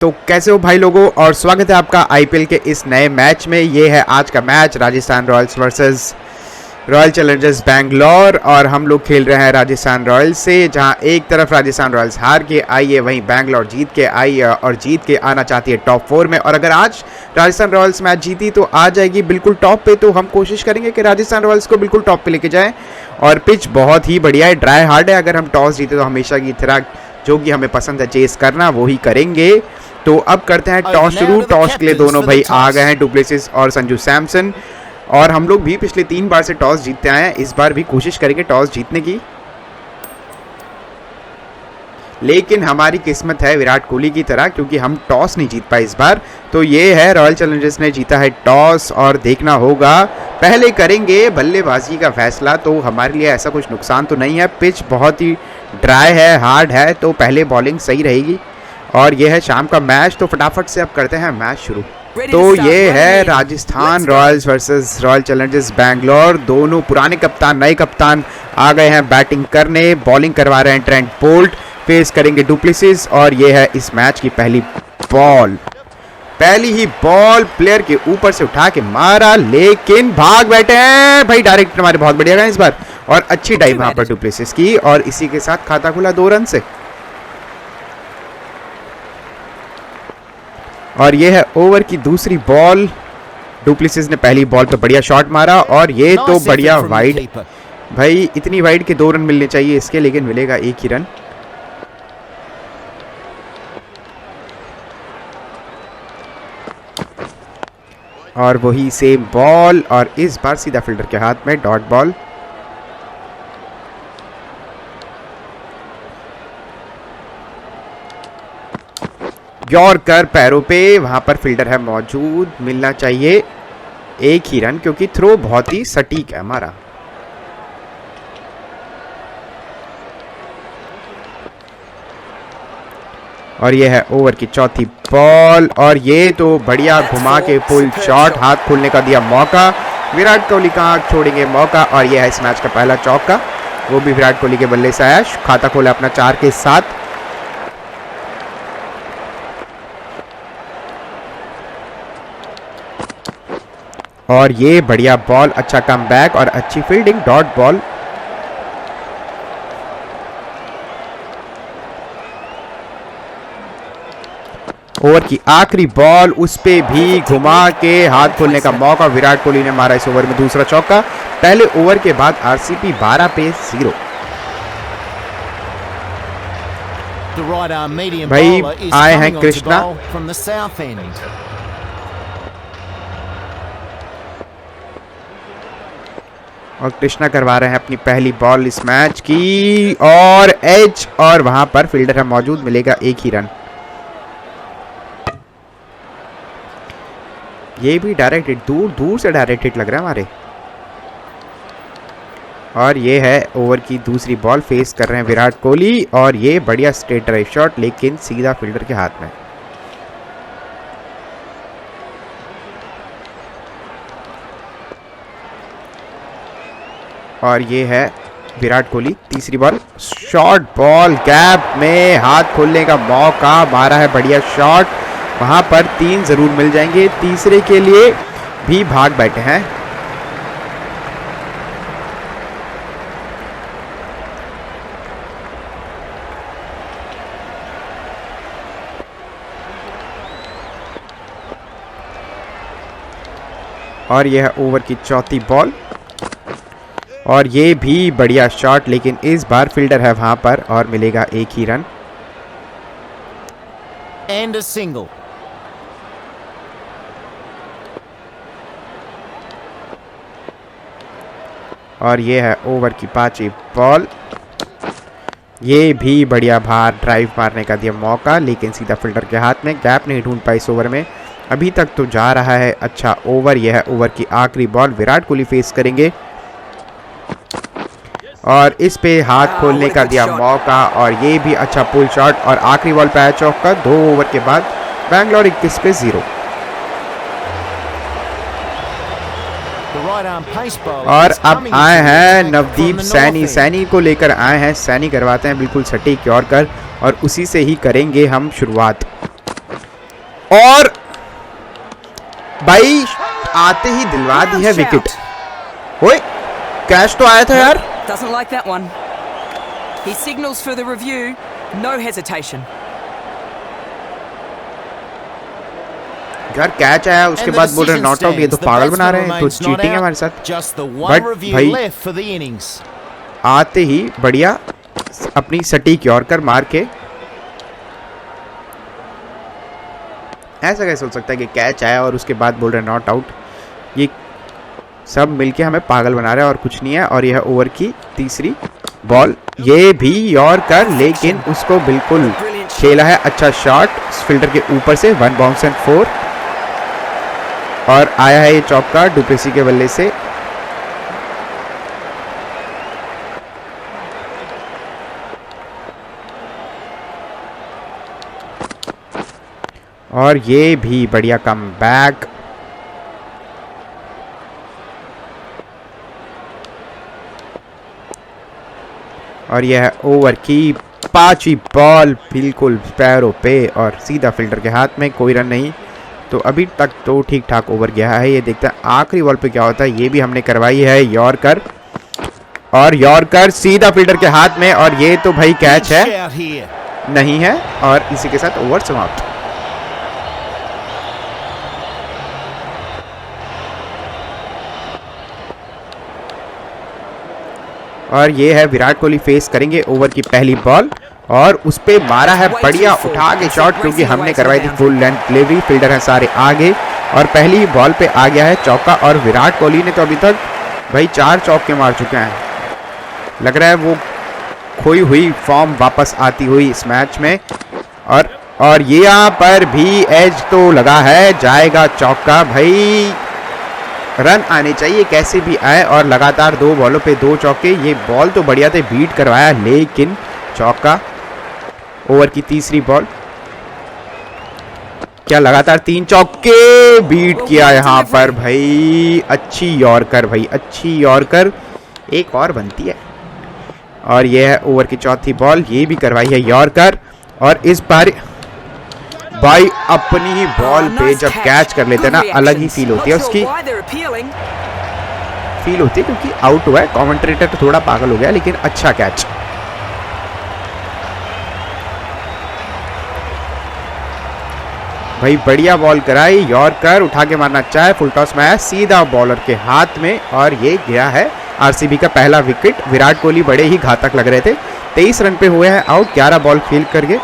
तो कैसे हो भाई लोगों, और स्वागत है आपका आईपीएल के इस नए मैच में। ये है आज का match, Rajasthan Royals versus royal Challengers Bangalore. और हम लोग खेल रहे हैं राजस्थान रॉयल्स से, जहां एक तरफ राजस्थान रॉयल्स हार के आई है, वहीं बैंगलोर जीत के आई है और जीत के आना चाहती है टॉप 4 में। और अगर आज राजस्थान रॉयल्स मैच जीती तो आ जाएगी बिल्कुल टॉप पे। तो हम कोशिश करेंगे कि राजस्थान रॉयल्स को बिल्कुल टॉप पे लेके जाएं। और पिच बहुत ही बढ़िया है, ड्राई हार्ड है। अगर हम टॉस जीते तो हमेशा की तरह जो कि हमें पसंद है चेस करना, वो ही करेंगे। तो अब करते हैं टॉस शुरू। टॉस के लिए दोनों भाई आ गए हैं, डुप्लेसिस और संजू सैमसन। और हम लोग भी पिछले 3 बार से टॉस जीतते आए हैं, इस बार भी कोशिश करेंगे टॉस जीतने की। लेकिन हमारी किस्मत है विराट कोहली की तरह, क्योंकि हम टॉस नहीं जीत पाए इस बार। तो ये है, रॉयल चैलेंजर्स ने जीता है टॉस। और देखना होगा, पहले करेंगे बल्लेबाजी का फैसला। तो हमारे लिए ऐसा कुछ नुकसान तो नहीं है, पिच बहुत ही ड्राई है, हार्ड है, तो पहले बॉलिंग सही रहेगी। और ये है शाम का मैच, तो फटाफट से अब करते हैं मैच शुरू। तो ये है Rajasthan Royals versus royal Challengers Bangalore. दोनों पुराने कप्तान, नए कप्तान आ गए हैं बैटिंग करने। बॉलिंग करवा रहे हैं ट्रेंट बोल्ट, फेस करेंगे डुप्लेसिस। और ये है इस मैच की पहली बॉल। पहली ही बॉल प्लेयर के ऊपर से उठा के मारा, लेकिन भाग बैठे हैं भाई। डायरेक्ट हमारे बहुत बढ़िया गए इस बार, और अच्छी डाइव वहां पर डुप्लेसिस की। और इसी के साथ खाता खुला 2 रन से। और ये है ओवर की दूसरी बॉल। डुप्लेसिस ने पहली बॉल पे बढ़िया शॉट मारा, और ये तो बढ़िया वाइड। भाई इतनी वाइड के 2 रन मिलने चाहिए इसके, लेकिन मिलेगा 1 ही रन। और वही सेम बॉल, और इस बार सीधा फील्डर के हाथ में, डॉट बॉल। यॉर्कर पैरों पे, वहां पर फील्डर है मौजूद, मिलना चाहिए 1 ही रन, क्योंकि थ्रो बहुत ही सटीक है हमारा। और ये है ओवर की चौथी बॉल, और ये तो बढ़िया घुमा के पुल शॉट, हाथ खोलने का दिया मौका। विराट कोहली कहाँ छोड़ेंगे मौका। और ये है इस मैच का पहला चौका, वो भी विराट कोहली के बल्ले से आया। खाता खोला अपना 4 के साथ। और ये बढ़िया बॉल, अच्छा कमबैक और अच्छी फील्डिंग, डॉट बॉल। ओवर की आखिरी बॉल, उस पे भी घुमा के हाथ खोलने का मौका। विराट कोहली ने मारा इस ओवर में दूसरा चौका। पहले ओवर के बाद आरसीबी 12 पे 0। भाई आए हैं कृष्णा, और कृष्णा करवा रहे हैं अपनी पहली बॉल इस मैच की। और एज, और वहां पर फील्डर है मौजूद, मिलेगा 1 ही रन। ये भी डायरेक्ट हिट, दूर दूर से डायरेक्ट हिट लग रहा है हमारे। और ये है ओवर की दूसरी बॉल, फेस कर रहे हैं विराट कोहली। और ये बढ़िया स्ट्रेट ड्राइव शॉट, लेकिन सीधा फील्डर के हाथ में। और ये है विराट कोहली, तीसरी बॉल, शॉर्ट बॉल, गैप में हाथ खोलने का मौका, मारा है बढ़िया शॉट। वहां पर 3 जरूर मिल जाएंगे, तीसरे के लिए भी भाग बैठे हैं। और यह है ओवर की चौथी बॉल, और ये भी बढ़िया शॉट, लेकिन इस बार फील्डर है वहां पर, और मिलेगा 1 ही रन। And a single. और ये है ओवर की 5वीं बॉल। ये भी बढ़िया बाहर ड्राइव मारने का दिया मौका, लेकिन सीधा फील्डर के हाथ में। गैप नहीं ढूंढ पाई इस ओवर में, अभी तक तो जा रहा है अच्छा ओवर। यह है ओवर की आखिरी बॉल, विराट कोहली फेस करेंगे। और इस पे हाथ खोलने का दिया मौका, और ये भी अच्छा पुल शॉट। और आखिरी बॉल पे आया चौका। 2 ओवर के बाद बैंगलोर 21 पे 0। और अब आए हैं नवदीप सैनी, सैनी को लेकर आए हैं। सैनी करवाते हैं बिल्कुल सटीक यॉर्कर, और उसी से ही करेंगे हम शुरुआत। और भाई आते ही दिलवा दी है विकेट। ओए कैच तो आया था यार। Doesn't like that one. He signals for the review. No hesitation. यार कैच आया उसके बाद बोल रहे नॉट आउट, ये तो पागल बना रहे हैं, तो चीटिंग है हमारे साथ। बट भाई आते ही बढ़िया अपनी सटीक यॉर्कर मार के, ऐसा कैसे हो सकता है कि कैच आया और उसके बाद बोल रहे नॉट आउट। ये सब मिलके हमें पागल बना रहा है और कुछ नहीं है। और यह ओवर की तीसरी बॉल, ये भी यॉर्कर, लेकिन उसको बिल्कुल खेला है। अच्छा शॉट फील्डर के ऊपर से, 1 बाउंस एंड 4, और आया है ये चौका डुप्लेसी के बल्ले से। और ये भी बढ़िया कम बैक। और यह ओवर की 5वीं बॉल बिल्कुल पैरों पे और सीधा फील्डर के हाथ में, कोई रन नहीं। तो अभी तक तो ठीक ठाक ओवर गया है। ये देखते हैं आखिरी बॉल पे क्या होता है। ये भी हमने करवाई है यॉर्कर, और यॉर्कर सीधा फील्डर के हाथ में, और ये तो भाई कैच है नहीं है। और इसी के साथ ओवर समाप्त। और ये है विराट कोहली फेस करेंगे ओवर की पहली बॉल, और उस पे मारा है बढ़िया उठा के शॉट, क्योंकि हमने करवाई थी फुल लेंथ डिलीवरी। फील्डर है सारे आगे, और पहली ही बॉल पे आ गया है चौका। और विराट कोहली ने तो अभी तक भाई 4 चौके मार चुके हैं। लग रहा है वो खोई हुई फॉर्म वापस आती हुई इस मैच में। और ये यहाँ पर भी एज तो लगा है, जाएगा चौका। भाई रन आने चाहिए कैसे भी आए, और लगातार 2 बॉलों पे 2 चौके। ये बॉल तो बढ़िया थे, बीट करवाया, लेकिन चौका। ओवर की तीसरी बॉल, क्या लगातार 3 चौके बीट किया यहाँ पर भाई। अच्छी यॉर्कर भाई, अच्छी यॉर्कर, एक और बनती है। और ये है ओवर की चौथी बॉल, ये भी करवाई है यॉर्कर। और इस बार भाई अपनी ही बॉल पे जब कैच कर लेते हैं ना, अलग ही फील होती है उसकी, फील होती है, क्योंकि आउट हुआ है। कमेंटेटर तो थोड़ा पागल हो गया, लेकिन अच्छा कैच। भाई बढ़िया बॉल कराई, यॉर्कर उठा के मारना अच्छा है, फुल टॉस में आया सीधा बॉलर के हाथ में, और ये गिरा है आरसीबी का पहला विकेट। विराट कोहली बड़े ही घातक लग रहे थे। 23 रन पे हुए हैं आउट, 11 बॉल खेल करके।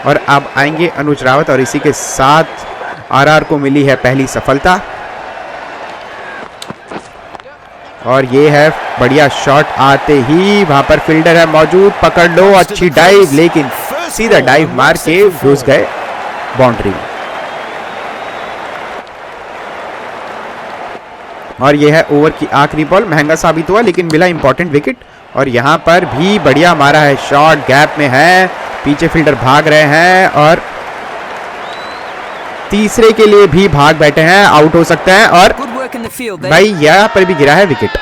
और अब आएंगे अनुज रावत, और इसी के साथ आरआर को मिली है पहली सफलता। और ये है बढ़िया शॉट, आते ही वहां पर फील्डर है मौजूद, पकड़ लो, अच्छी डाइव, लेकिन सीधा डाइव मार के घुस गए बाउंड्री में। और यह है ओवर की आखिरी बॉल, महंगा साबित हुआ लेकिन मिला इंपॉर्टेंट विकेट। और यहां पर भी बढ़िया मारा है शॉट, गैप में है, पीछे फील्डर भाग रहे हैं, और तीसरे के लिए भी भाग बैठे हैं, आउट हो सकते हैं। और भाई यहाँ पर भी गिरा है विकेट।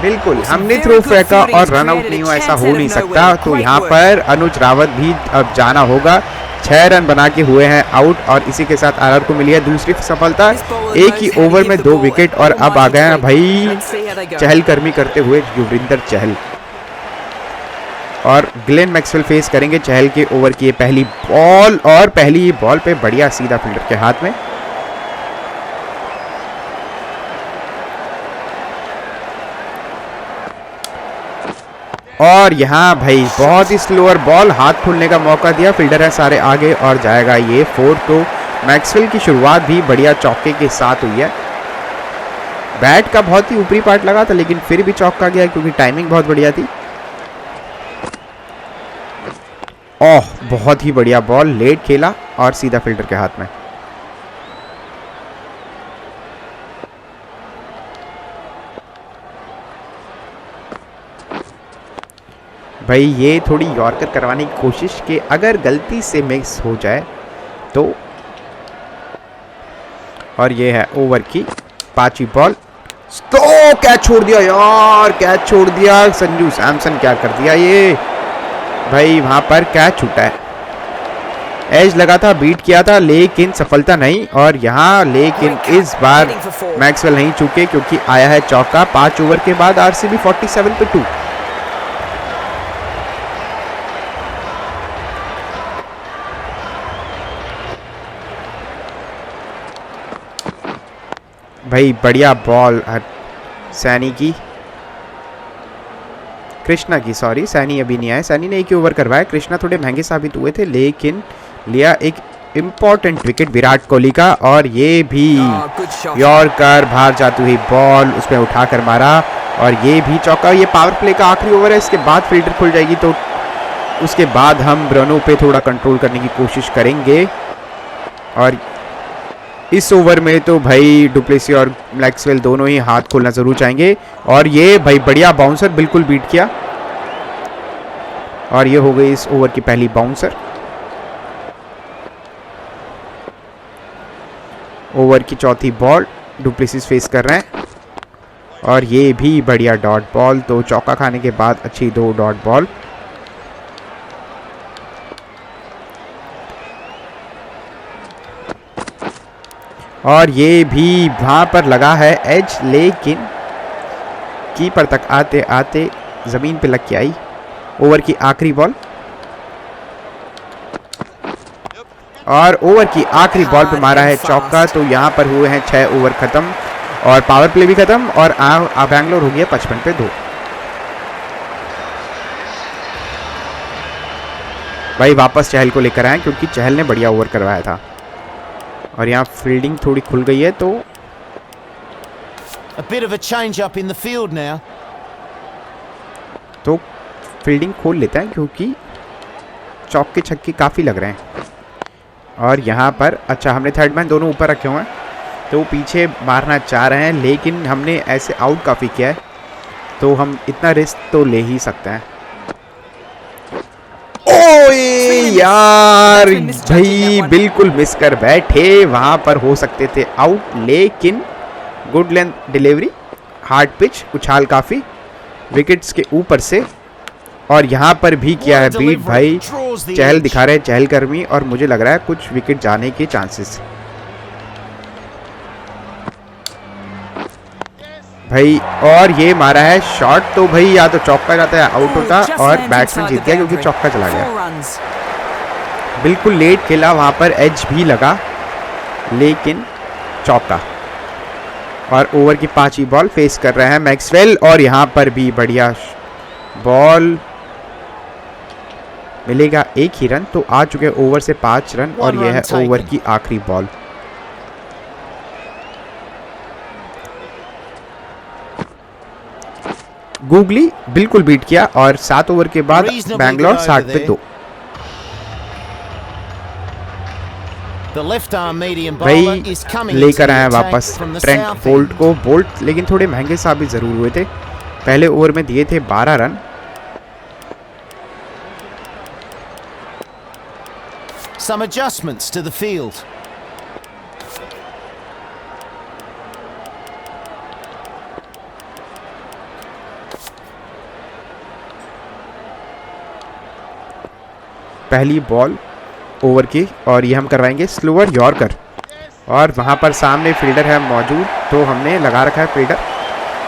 बिल्कुल हमने थ्रो फेंका और रन आउट नहीं हुआ, ऐसा हो नहीं सकता। तो यहाँ पर अनुज रावत भी अब जाना होगा। 6 रन बना के हुए हैं आउट, और इसी के साथ आरआर को मिली है दूसरी सफलता। एक ही ओवर में 2 विकेट, और अब आ गए हैं भाई चहलकर्मी करते हुए युजवेंद्र चहल। और ग्लेन मैक्सवेल फेस करेंगे चहल के ओवर की पहली बॉल, और पहली बॉल पे बढ़िया सीधा फील्डर के हाथ में। और यहाँ भाई बहुत ही स्लोअर बॉल, हाथ खुलने का मौका दिया, फील्डर है सारे आगे, और जाएगा ये 4। तो मैक्सवेल की शुरुआत भी बढ़िया चौके के साथ हुई है। बैट का बहुत ही ऊपरी पार्ट लगा था, लेकिन फिर भी चौका गया क्योंकि टाइमिंग बहुत बढ़िया थी। ओह बहुत ही बढ़िया बॉल, लेट खेला और सीधा फील्डर के हाथ में। भाई ये थोड़ी यॉर्कर करवाने की कोशिश कि अगर गलती से मिस हो जाए तो। और ये है ओवर की 5वीं बॉल, तो कैच छोड़ दिया यार, कैच छोड़ दिया। संजू सैमसन क्या कर दिया ये। भाई वहां पर कैच छूटा है, एज लगा था, बीट किया था, लेकिन सफलता नहीं। और यहाँ लेकिन इस बार मैक्सवेल नहीं चूके क्योंकि आया है चौका 5 ओवर के बाद। आरसीबी 47 पे 2। भाई बढ़िया बॉल सैनी की, कृष्णा की, सॉरी सैनी अभी नहीं आया, सैनी ने एक ही ओवर करवाया। कृष्णा थोड़े महंगे साबित हुए थे लेकिन लिया एक इम्पोर्टेंट विकेट विराट कोहली का। और ये भी यॉर्कर, बाहर जाती हुई बॉल उसमें उठाकर मारा और ये भी चौका। ये पावर प्ले का आखिरी ओवर है, इसके बाद फील्डर खुल जाएगी तो उसके बाद हम रनों पे थोड़ा कंट्रोल करने की कोशिश करेंगे। और इस ओवर में तो भाई डुप्लेसी और मैक्सवेल दोनों ही हाथ खोलना जरूर चाहेंगे। और ये भाई बढ़िया बाउंसर, बिल्कुल बीट किया। और ये हो गई इस ओवर की पहली बाउंसर। ओवर की चौथी बॉल डुप्लेसिस फेस कर रहे हैं और ये भी बढ़िया डॉट बॉल। तो चौका खाने के बाद अच्छी 2 डॉट बॉल। और ये भी वहां पर लगा है एज, लेकिन कीपर तक आते आते जमीन पे लग के आई। ओवर की आखिरी बॉल और ओवर की आखिरी बॉल पे मारा है चौका। तो यहाँ पर हुए हैं 6 ओवर खत्म और पावर प्ले भी खत्म और बैंगलोर हो गया 55 पे 2। भाई वापस चहल को लेकर आए क्योंकि चहल ने बढ़िया ओवर करवाया था। और यहाँ फील्डिंग थोड़ी खुल गई है तो फील्डिंग खोल लेता है क्योंकि चौके छक्के काफ़ी लग रहे हैं। और यहाँ पर अच्छा हमने थर्ड मैन दोनों ऊपर रखे हुए हैं तो पीछे मारना चाह रहे हैं, लेकिन हमने ऐसे आउट काफ़ी किया है तो हम इतना रिस्क तो ले ही सकते हैं। ओए यार भाई बिल्कुल मिस कर बैठे, वहां पर हो सकते थे आउट, लेकिन good length delivery, hard pitch, उछाल काफ़ी विकेट्स के ऊपर से। और यहाँ पर भी किया है बीट भाई, चहल दिखा रहे हैं चहलकर्मी और मुझे लग रहा है कुछ विकेट जाने के चांसेस भाई। और ये मारा है शॉट तो भाई या तो चौका जाता है आउट होता और बैट्समैन जीत गया क्योंकि चौका चला गया। बिल्कुल लेट खेला, वहां पर एज भी लगा लेकिन चौका। और ओवर की 5वीं बॉल फेस कर रहे हैं मैक्सवेल और यहाँ पर भी बढ़िया बॉल, मिलेगा 1 ही रन। तो आ चुके ओवर से 5 रन और यह है ओवर की आखिरी बॉल। गूगली बिल्कुल बीट किया और 7 ओवर के बाद बैंगलोर 60 पे 2। भाई लेकर आए वापस ट्रेंट बोल्ट को। बोल्ट लेकिन थोड़े महंगे साबित जरूर हुए थे, पहले ओवर में दिए थे 12 run. Some adjustments to the field. पहली बॉल ओवर की और ये हम करवाएंगे स्लोअर यॉर्कर। और वहां पर सामने फील्डर है मौजूद तो हमने लगा रखा है फील्डर,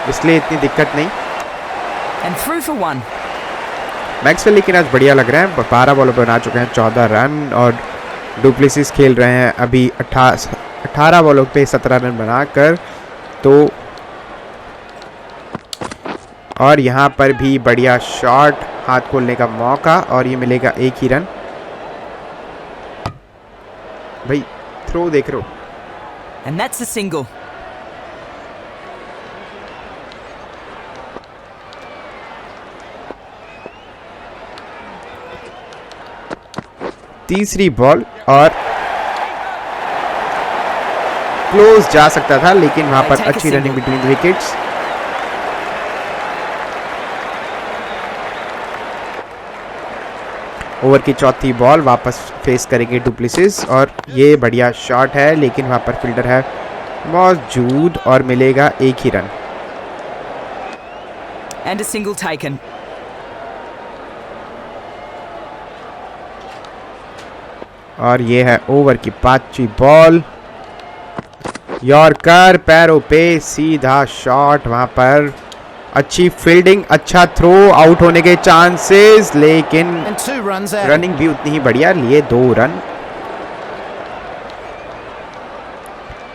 इसलिए इतनी दिक्कत नहीं। And through for 1. मैक्सवेल लेकिन आज बढ़िया लग रहे हैं, 12 बॉलों पर बना चुके हैं 14 रन और डुप्लेसिस खेल रहे हैं अभी 18 बॉलों पे 17 रन बनाकर। तो और यहाँ पर भी बढ़िया शॉट, हाथ खोलने का मौका और ये मिलेगा 1 ही रन। भाई थ्रो देख रहे हो। And that's a single. तीसरी बॉल और क्लोज जा सकता था लेकिन वहां पर अच्छी रनिंग बिटवीन विकेट्स। ओवर की चौथी बॉल वापस फेस करेंगे डुप्लेसिस और ये बढ़िया शॉट है लेकिन वहां पर फील्डर है मौजूद और मिलेगा 1 ही run. And a single taken. और ये है ओवर की 5वीं बॉल। यॉर्कर, पैरों पे सीधा शॉट, वहां पर अच्छी फील्डिंग, अच्छा थ्रो, आउट होने के चांसेस, लेकिन And 2 runs out. रनिंग भी उतनी ही बढ़िया, लिए 2 रन।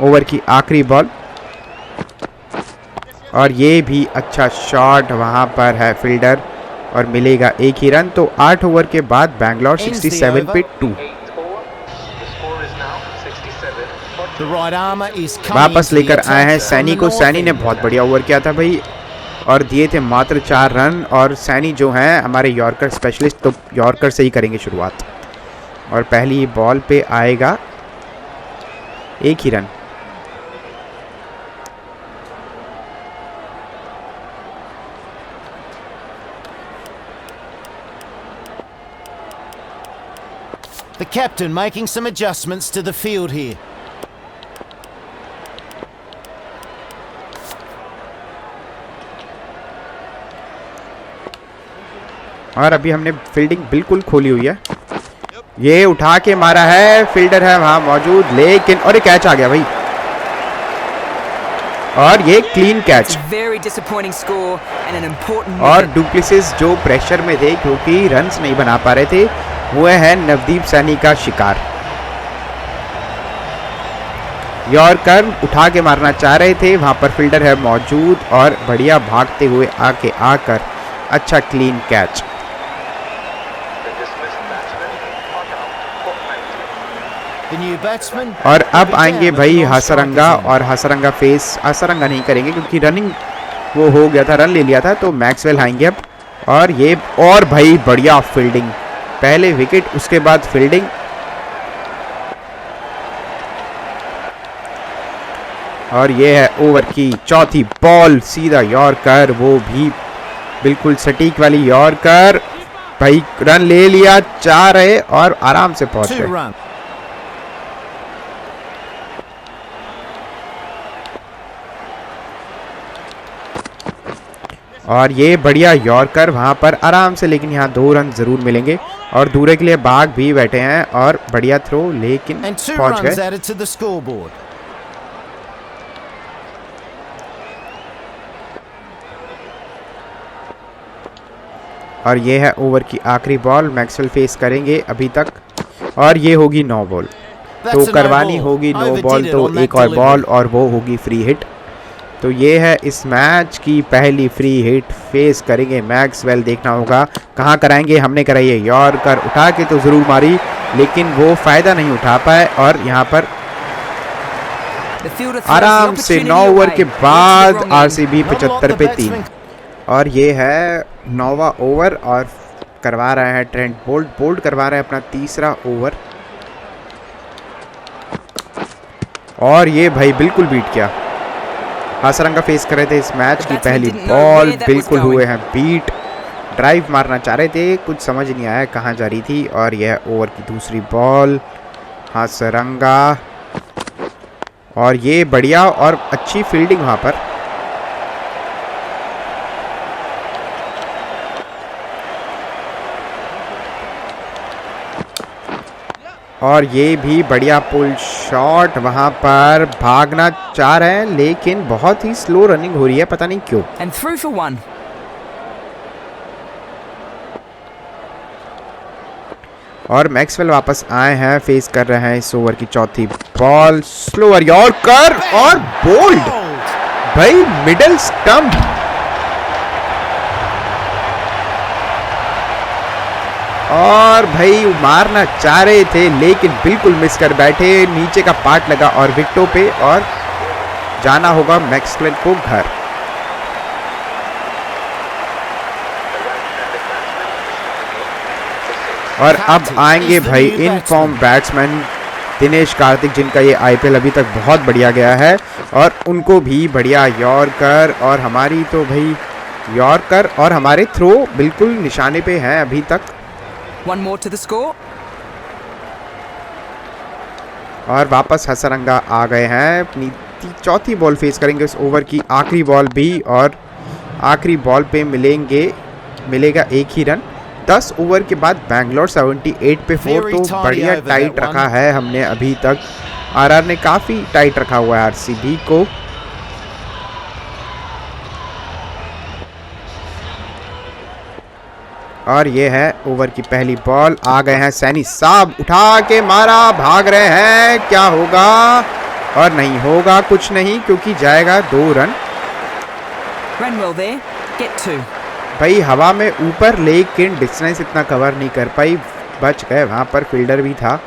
ओवर की आखिरी बॉल और ये भी अच्छा शॉट, वहां पर है फील्डर और मिलेगा 1 ही रन। तो 8 ओवर के बाद बैंगलोर 67 पे 2। The right armour is coming वापस into the लेकर आए हैं attack सैनी from को। the सैनी ने north बहुत बढ़िया ओवर किया था भाई और दिए थे मात्र 4 रन। और सैनी जो हैं हमारे यॉर्कर स्पेशलिस्ट, तो यॉर्कर से ही करेंगे शुरुआत। और पहली बॉल पे आएगा 1 ही run. The captain making some adjustments to the field here. और अभी हमने फील्डिंग बिल्कुल खोली हुई है। ये उठा के मारा है, फील्डर है वहां मौजूद, लेकिन और एक कैच आ गया भाई और ये clean catch. Very disappointing score and an important और wicket. डुप्लेसिस जो प्रेशर में थे क्योंकि रन्स नहीं बना पा रहे थे, वो है नवदीप सैनी का शिकार। यॉर्कर उठा के मारना चाह रहे थे, वहां पर फील्डर है मौजूद और बढ़िया भागते हुए आके आकर अच्छा clean catch. The new batsman. और अब will be आएंगे down with भाई the हासरंगा non-strikers in. और हासरंगा फेस। हासरंगा नहीं करेंगे क्योंकि रनिंग वो हो गया था, रन ले लिया था, तो मैक्सवेल आएंगे अब। और ये और भाई बढ़िया फील्डिंग, पहले विकेट उसके बाद फील्डिंग। और ये है ओवर की 4थी बॉल, सीधा यॉर्कर, वो भी बिल्कुल सटीक वाली यॉर्कर। भाई रन ले लिया, 4 है और आराम से पहुंच 2 गए। runs. और ये बढ़िया यॉर्कर वहां पर आराम से, लेकिन यहाँ 2 रन जरूर मिलेंगे। और दूरे के लिए बाग भी बैठे हैं और बढ़िया थ्रो, लेकिन And 2 पहुंच runs गए। added to the scoreboard. और ये है ओवर की आखिरी बॉल, मैक्सवेल फेस करेंगे अभी तक और ये होगी 9 बॉल। That's तो a no करवानी ball. होगी 9 Overdid बॉल, it तो on that एक और delivery. बॉल और वो होगी फ्री हिट। तो ये है इस मैच की पहली फ्री हिट, फेस करेंगे मैक्सवेल। देखना होगा कहाँ कराएंगे। हमने कराई है यॉर्कर, उठा के तो ज़रूर मारी लेकिन वो फ़ायदा नहीं उठा पाए। और यहाँ पर The fielder throws the आराम से opportunity 9 ओवर away. के Into the बाद wrong end. RCB Not a lot 75 the पे batsman 3। और ये है 9वां ओवर और करवा रहा है ट्रेंट बोल्ट। बोल्ट करवा रहा है अपना 3रा ओवर और ये भाई बिल्कुल बीट किया। हासरंगा फेस कर रहे थे इस मैच की पहली बॉल, बिल्कुल हुए हैं बीट। ड्राइव मारना चाह रहे थे, कुछ समझ नहीं आया कहाँ जा रही थी। और यह ओवर की दूसरी बॉल, हासरंगा और ये बढ़िया और अच्छी फील्डिंग वहाँ पर। और ये भी बढ़िया पुल शॉट, वहां पर भागना चाह रहे हैं लेकिन बहुत ही स्लो रनिंग हो रही है, पता नहीं क्यों। And through for 1. और मैक्सवेल वापस आए हैं, फेस कर रहे हैं इस ओवर की 4थी बॉल। स्लोअर यॉर्कर और बोल्ड भाई, मिडल स्टंप। और भाई मारना चाह रहे थे लेकिन बिल्कुल मिस कर बैठे, नीचे का पार्ट लगा और विकेटों पे। और जाना होगा मैक्सवेल को घर। और अब आएंगे भाई in form batsman Dinesh Karthik, जिनका ये आईपीएल अभी तक बहुत बढ़िया गया है और उनको भी बढ़िया यॉर्कर। और हमारी तो भाई यॉर्कर और हमारे थ्रो बिल्कुल निशाने पे हैं अभी तक। 1 more to the score. और वापस हसरंगा आ गए हैं, अपनी 4थी बॉल फेस करेंगे इस ओवर की आखिरी बॉल भी। और आखिरी बॉल पे मिलेगा 1 ही रन, 10 ओवर के बाद बैंगलोर 78 पे 4, तो बढ़िया टाइट रखा है हमने अभी तक। आरआर ने काफ़ी टाइट रखा हुआ है आरसीबी को। और ये है ओवर की पहली बॉल। आ गए हैं सैनी साहब, उठा के मारा, भाग रहे हैं, क्या होगा? और नहीं होगा कुछ नहीं, क्योंकि जाएगा 2 run. Ran well there. Get 2. भाई हवा में ऊपर, लेकिन डिस्टेंस इतना कवर नहीं कर पाई, बच गए। वहां पर फील्डर भी था।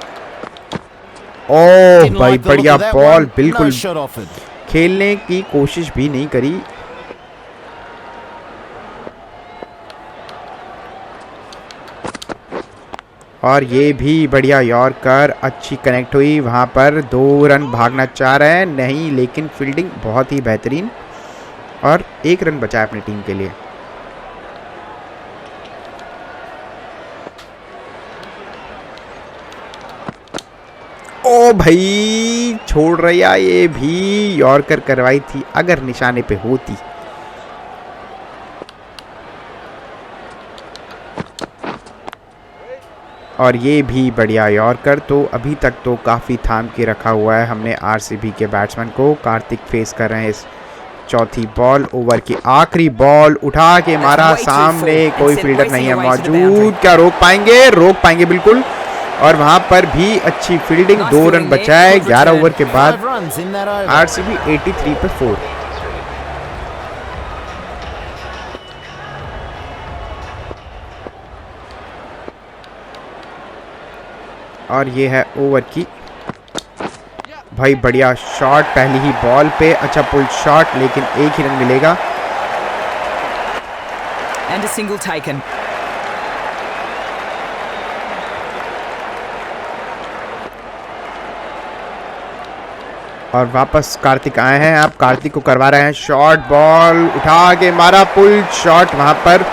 ओह भाई बढ़िया बॉल, बिल्कुल खेलने की कोशिश भी नहीं करी। और ये भी बढ़िया यॉर्कर, अच्छी कनेक्ट हुई। वहाँ पर 2 रन भागना चाह रहे हैं, नहीं, लेकिन फील्डिंग बहुत ही बेहतरीन। और 1 रन बचा है अपनी टीम के लिए। ओ भाई छोड़ रहा, ये भी यॉर्कर करवाई थी अगर निशाने पे होती। और ये भी बढ़िया यॉर्कर। तो अभी तक तो काफ़ी थाम के रखा हुआ है हमने आरसीबी के बैट्समैन को। कार्तिक फेस कर रहे हैं इस चौथी बॉल। ओवर की आखिरी बॉल, उठा के मारा, सामने कोई फील्डर नहीं है मौजूद। क्या रोक पाएंगे? रोक पाएंगे बिल्कुल। और वहां पर भी अच्छी फील्डिंग, 2 रन बचाए 11 ओवर के बाद। आरसीबी 83 पे 4। और ये है ओवर की भाई बढ़िया शॉट पहली ही बॉल पे। अच्छा पुल शॉट, लेकिन 1 ही रन मिलेगा। And a single taken. और वापस कार्तिक आए हैं। आप कार्तिक को करवा रहे हैं शॉर्ट बॉल, उठा के मारा पुल शॉट वहां पर,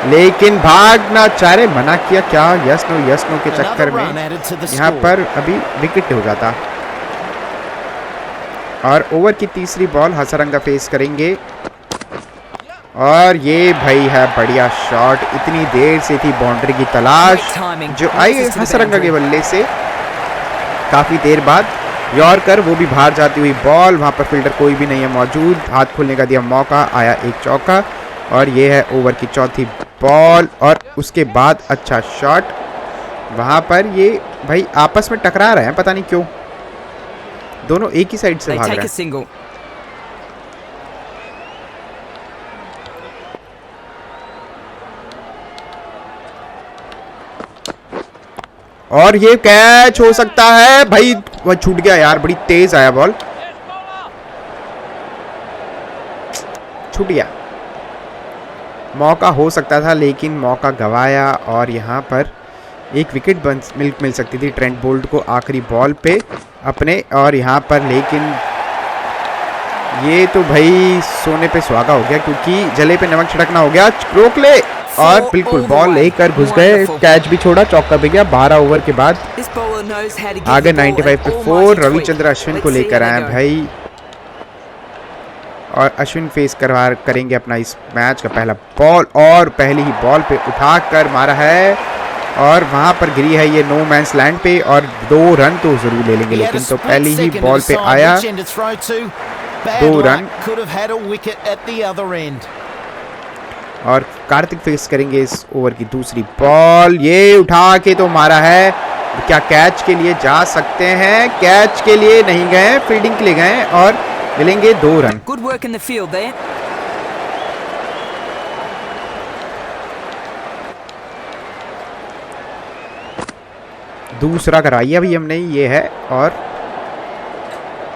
लेकिन भागना चाह रहे, मना किया। क्या यस नो के चक्कर में यहाँ पर अभी विकेट हो जाता। और ओवर की तीसरी बॉल हसरंगा फेस करेंगे। और ये भाई है बढ़िया शॉट, इतनी देर से थी बाउंड्री की तलाश जो आई हसरंगा के बल्ले से काफ़ी देर बाद। यॉर्कर, वो भी बाहर जाती हुई बॉल, वहाँ पर फील्डर कोई भी नहीं है मौजूद, हाथ खोलने का दिया मौका, आया एक चौका। और ये है ओवर की चौथी बॉल। और उसके बाद अच्छा शॉट, वहाँ पर ये भाई आपस में टकरा रहे हैं, पता नहीं क्यों, दोनों एक ही साइड से भाग रहे हैं। और ये कैच हो सकता है भाई, वह छूट गया यार, बड़ी तेज आया बॉल, छूट गया। मौका हो सकता था लेकिन मौका गवाया। और यहाँ पर एक विकेट मिल सकती थी ट्रेंट बोल्ट को आखिरी बॉल पे अपने। और यहाँ पर लेकिन ये तो भाई सोने पे सुहागा हो गया, क्योंकि जले पे नमक छिड़कना हो गया। रोक ले, और बिल्कुल बॉल लेकर घुस गए, कैच भी छोड़ा, चौका भी गया। 12 ओवर के बाद आगे 95 पे 4। रविचंद्र अश्विन को लेकर आए भाई, और अश्विन फेस करेंगे अपना इस मैच का पहला बॉल। और पहली ही बॉल पे उठाकर मारा है, और वहां पर गिरी है ये नो मैंस लैंड पे। और 2 रन तो जरूर ले लेंगे, लेकिन तो पहली ही बॉल पे आया 2 रन। और कार्तिक फेस करेंगे इस ओवर की दूसरी बॉल। ये उठा के तो मारा है, क्या कैच के लिए जा सकते हैं? कैच के लिए नहीं गए, फील्डिंग के लिए गए, और मिलेंगे 2 run. Good work in the field there. दूसरा कराइए भाई हमने, ये है। और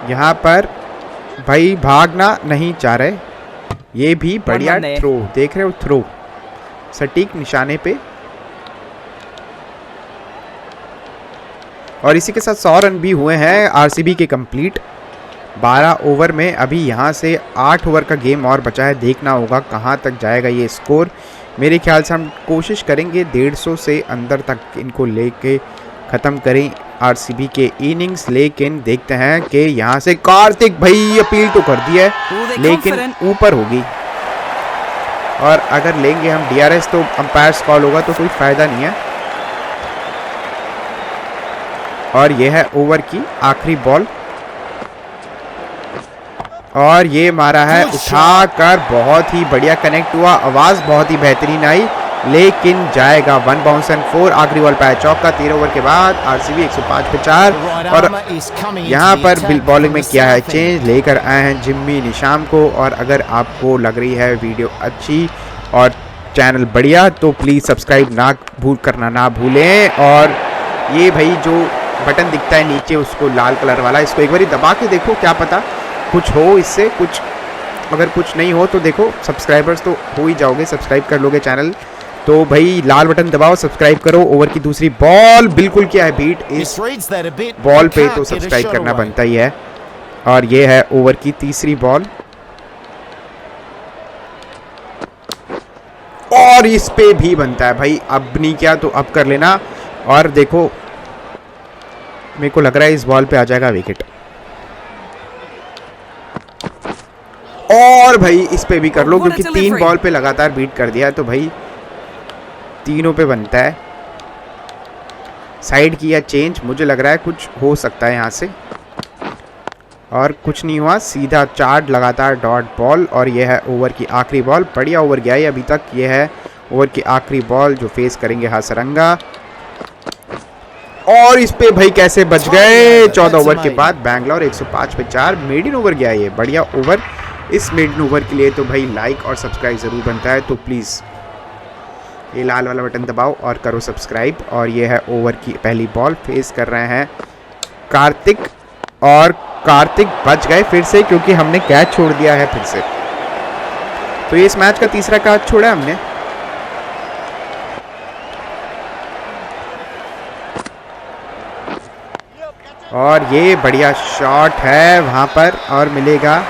यहाँ पर भाई भागना नहीं चाह रहे, ये भी बढ़िया थ्रो, देख रहे हो, थ्रो सटीक निशाने पे। और इसी के साथ 100 रन भी हुए हैं आरसीबी के कंप्लीट 12 ओवर में। अभी यहाँ से 8 ओवर का गेम और बचा है, देखना होगा कहाँ तक जाएगा ये स्कोर। मेरे ख्याल से हम कोशिश करेंगे 150 से अंदर तक इनको लेके ख़त्म करें आरसीबी के इनिंग्स। लेकिन देखते हैं कि यहाँ से कार्तिक भाई अपील तो कर दी है, लेकिन ऊपर होगी। और अगर लेंगे हम DRS तो अंपायर्स कॉल होगा तो कोई फ़ायदा नहीं है। और ये है ओवर की आखिरी बॉल और ये मारा है उठाकर, बहुत ही बढ़िया कनेक्ट हुआ, आवाज़ बहुत ही बेहतरीन आई, लेकिन जाएगा 1 बाउंस एंड 4। आखिरी बॉल पे चौका 13 ओवर के बाद। RCB 105 पे 4 और यहाँ पर बॉलिंग में किया है चेंज, लेकर आए हैं जिम्मी निशाम को। और अगर आपको लग रही है वीडियो अच्छी और चैनल बढ़िया तो प्लीज़ सब्सक्राइब करना ना भूलें। और ये भाई जो बटन दिखता है नीचे उसको लाल कलर वाला, इसको एक बार दबा के देखो, क्या पता कुछ हो इससे, कुछ अगर कुछ नहीं हो तो देखो सब्सक्राइबर्स तो हो ही जाओगे, सब्सक्राइब कर लोगे चैनल। तो भाई लाल बटन दबाओ, सब्सक्राइब करो। ओवर की दूसरी बॉल बिल्कुल क्या है बीट, इस बॉल पे तो सब्सक्राइब करना बनता ही है। और ये है ओवर की तीसरी बॉल और इस पे भी बनता है भाई, अब नहीं किया तो अब कर लेना। और देखो मेरे को लग रहा है इस बॉल पे आ जाएगा विकेट। और भाई इस पे भी कर लो क्योंकि 3 बॉल पे लगातार बीट कर दिया है तो भाई तीनों पे बनता है। साइड किया चेंज, मुझे लग रहा है कुछ हो सकता है यहाँ से, और कुछ नहीं हुआ, सीधा 4 लगातार डॉट बॉल। और यह है ओवर की आखिरी बॉल, बढ़िया ओवर गया है अभी तक। यह है ओवर की आखिरी बॉल जो फेस करेंगे हासरंगा, और इस पे भाई कैसे बच गए। 14 ओवर के बाद बैंगलोर 105 पे 4 मेडिन ओवर गया है, ये बढ़िया ओवर। इस मेडिन ओवर के लिए तो भाई लाइक और सब्सक्राइब ज़रूर बनता है, तो प्लीज़ ये लाल वाला बटन दबाओ और करो सब्सक्राइब। और ये है ओवर की पहली बॉल, फेस कर रहे हैं कार्तिक, और कार्तिक बच गए फिर से क्योंकि हमने कैच छोड़ दिया है फिर से। तो ये इस मैच का तीसरा कैच छोड़ा है हमने। और ये बढ़िया शॉट है वहाँ पर और मिलेगा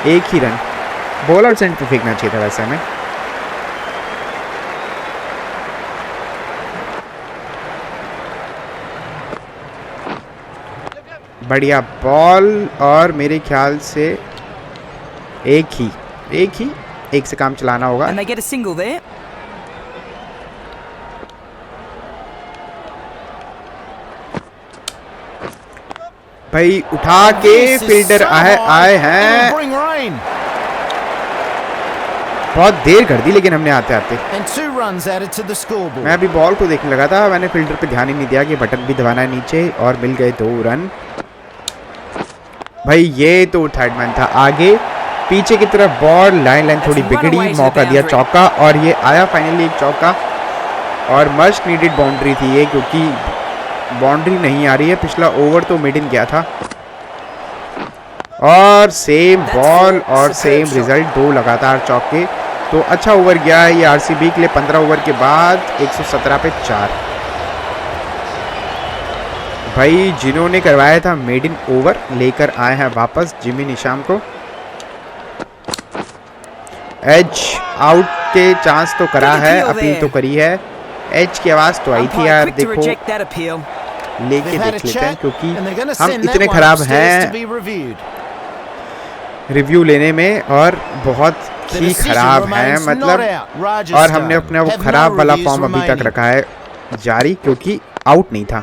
1 ही रन। बॉलर सेंट पे फेंकना चाहिए था वैसे हमें। बढ़िया बॉल और मेरे ख्याल से एक से काम चलाना होगा। And they get a single there. भाई उठा के फील्डर आए हैं, बहुत देर कर दी लेकिन हमने आते आते। मैं अभी बॉल को देखने लगा था, मैंने फील्डर पे ध्यान ही नहीं दिया कि बटन भी दबाना है नीचे, और मिल गए 2 रन। भाई ये तो थर्ड मैन था। आगे पीछे की तरफ बॉल, लाइन थोड़ी बिगड़ी, मौका दिया चौका, और ये आया फाइनली एक चौका। और मस्ट नीडेड बाउंड्री थी ये, क्योंकि बाउंड्री नहीं आ रही है। पिछला ओवर तो मिड इन गया था, और सेम बॉल और सेम रिजल्ट, 2 लगातार चौके। तो अच्छा ओवर गया है ये RCB के लिए। 15 ओवर के बाद 117 पे 4। भाई जिन्होंने करवाया था मेड इन ओवर लेकर आए हैं वापस जिमी निशाम को। एज आउट के चांस तो करा है, अपील तो करी है, एज की आवाज तो आई थी यार। देखो लेके देख लेते हैं क्योंकि हम इतने खराब हैं रिव्यू लेने में, और बहुत ही खराब हैं मतलब। और हमने अपना वो खराब वाला फॉर्म अभी तक रखा है जारी, क्योंकि आउट नहीं था।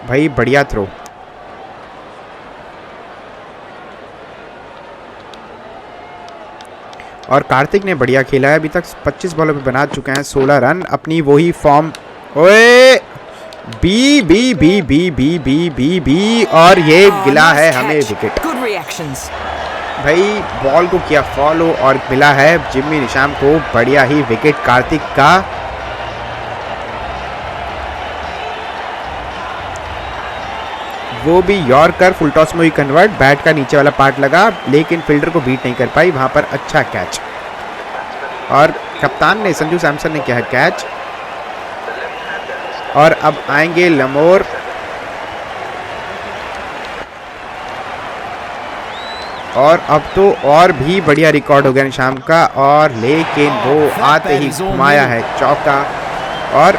भाई बढ़िया थ्रो, और कार्तिक ने बढ़िया खेला है अभी तक। 25 बॉलों पे बना चुके हैं 16 रन, अपनी वही फॉर्म। ओए बी बी बी बी बी बी बी बी और ये गिला है हमें विकेट। भाई बॉल को किया फॉलो और मिला है जिम्मी निशाम को बढ़िया ही विकेट कार्तिक का। वो भी यॉर्कर, फुल टॉस में ही कन्वर्ट, बैट का नीचे वाला पार्ट लगा लेकिन फील्डर को बीट नहीं कर पाई वहां पर। अच्छा कैच, और कप्तान ने, संजू सैमसन ने किया है कैच। और अब आएंगे लमोर, और अब तो और भी बढ़िया रिकॉर्ड हो गया निशाम का। और लेकिन वो आते ही घुमाया है चौका, और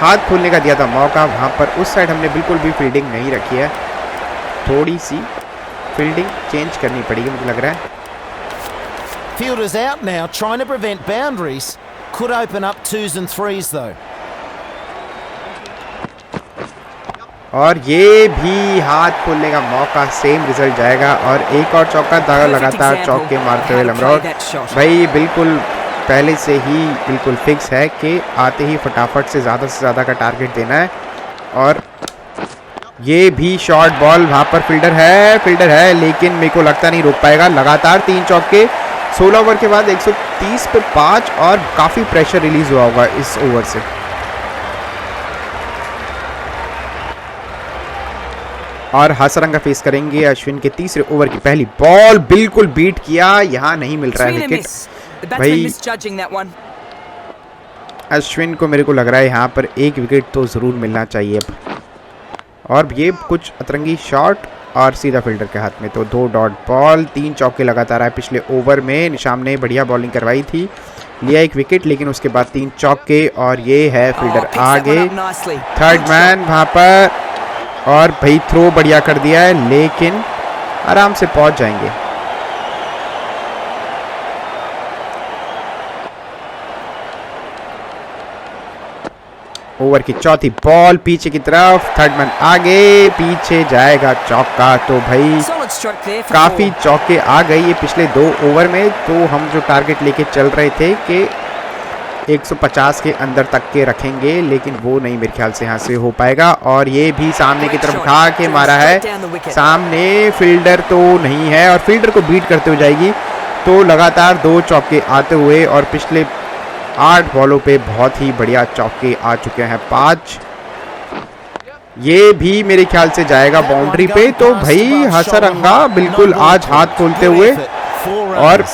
हाथ खोलने का दिया था मौका वहाँ पर। उस साइड हमने बिल्कुल भी फील्डिंग नहीं रखी है, थोड़ी सी फील्डिंग चेंज करनी पड़ेगी मुझे लग रहा है। Fielders out now, trying to prevent boundaries. Could open up 2s and 3s though. और ये भी हाथ खोलने का मौका, सेम रिजल्ट जाएगा और एक और चौका दागा लगातार चौके मारते हुए लमरौर भाई बिल्कुल पहले से ही बिल्कुल फिक्स है कि आते ही फटाफट से ज़्यादा का टारगेट देना है। और ये भी शॉर्ट बॉल, वहाँ पर फील्डर है लेकिन मेरे को लगता नहीं रोक पाएगा। लगातार 3 चौके 16 ओवर के बाद 130 पे 5 और काफ़ी प्रेशर रिलीज हुआ होगा इस ओवर से। और हासरंगा फेस करेंगे अश्विन के तीसरे ओवर की पहली बॉल, बिल्कुल बीट किया, यहाँ नहीं मिल रहा है विकेट भाई। अश्विन को मेरे को लग रहा है यहाँ पर एक विकेट तो ज़रूर मिलना चाहिए अब। और ये कुछ अतरंगी शॉट और सीधा फील्डर के हाथ में, तो 2 डॉट बॉल, 3 चौके लगातार आए पिछले ओवर में। निशाम ने बढ़िया बॉलिंग करवाई थी, लिया एक विकेट, लेकिन उसके बाद 3 चौके और ये है फील्डर आगे, थर्ड मैन वहाँ पर। और भाई थ्रो बढ़िया कर दिया है लेकिन आराम से पहुंच जाएंगे। ओवर की चौथी बॉल पीछे की तरफ, थर्ड मैन आगे, पीछे जाएगा चौका। तो भाई काफी चौके आ गए ये पिछले 2 ओवर में। तो हम जो टारगेट लेके चल रहे थे कि 150 के अंदर तक के रखेंगे, लेकिन वो नहीं मेरे ख्याल से यहाँ से हो पाएगा। और ये भी सामने की तरफ उठा के मारा है, सामने फील्डर तो नहीं है और फील्डर को बीट करते हुए जाएगी। तो लगातार 2 चौके आते हुए और पिछले 8 बॉलों पे बहुत ही बढ़िया चौके आ चुके हैं 5। ये भी मेरे ख्याल से जाएगा बाउंड्री पे। तो भाई हासरंगा बिल्कुल आज हाथ खोलते हुए, और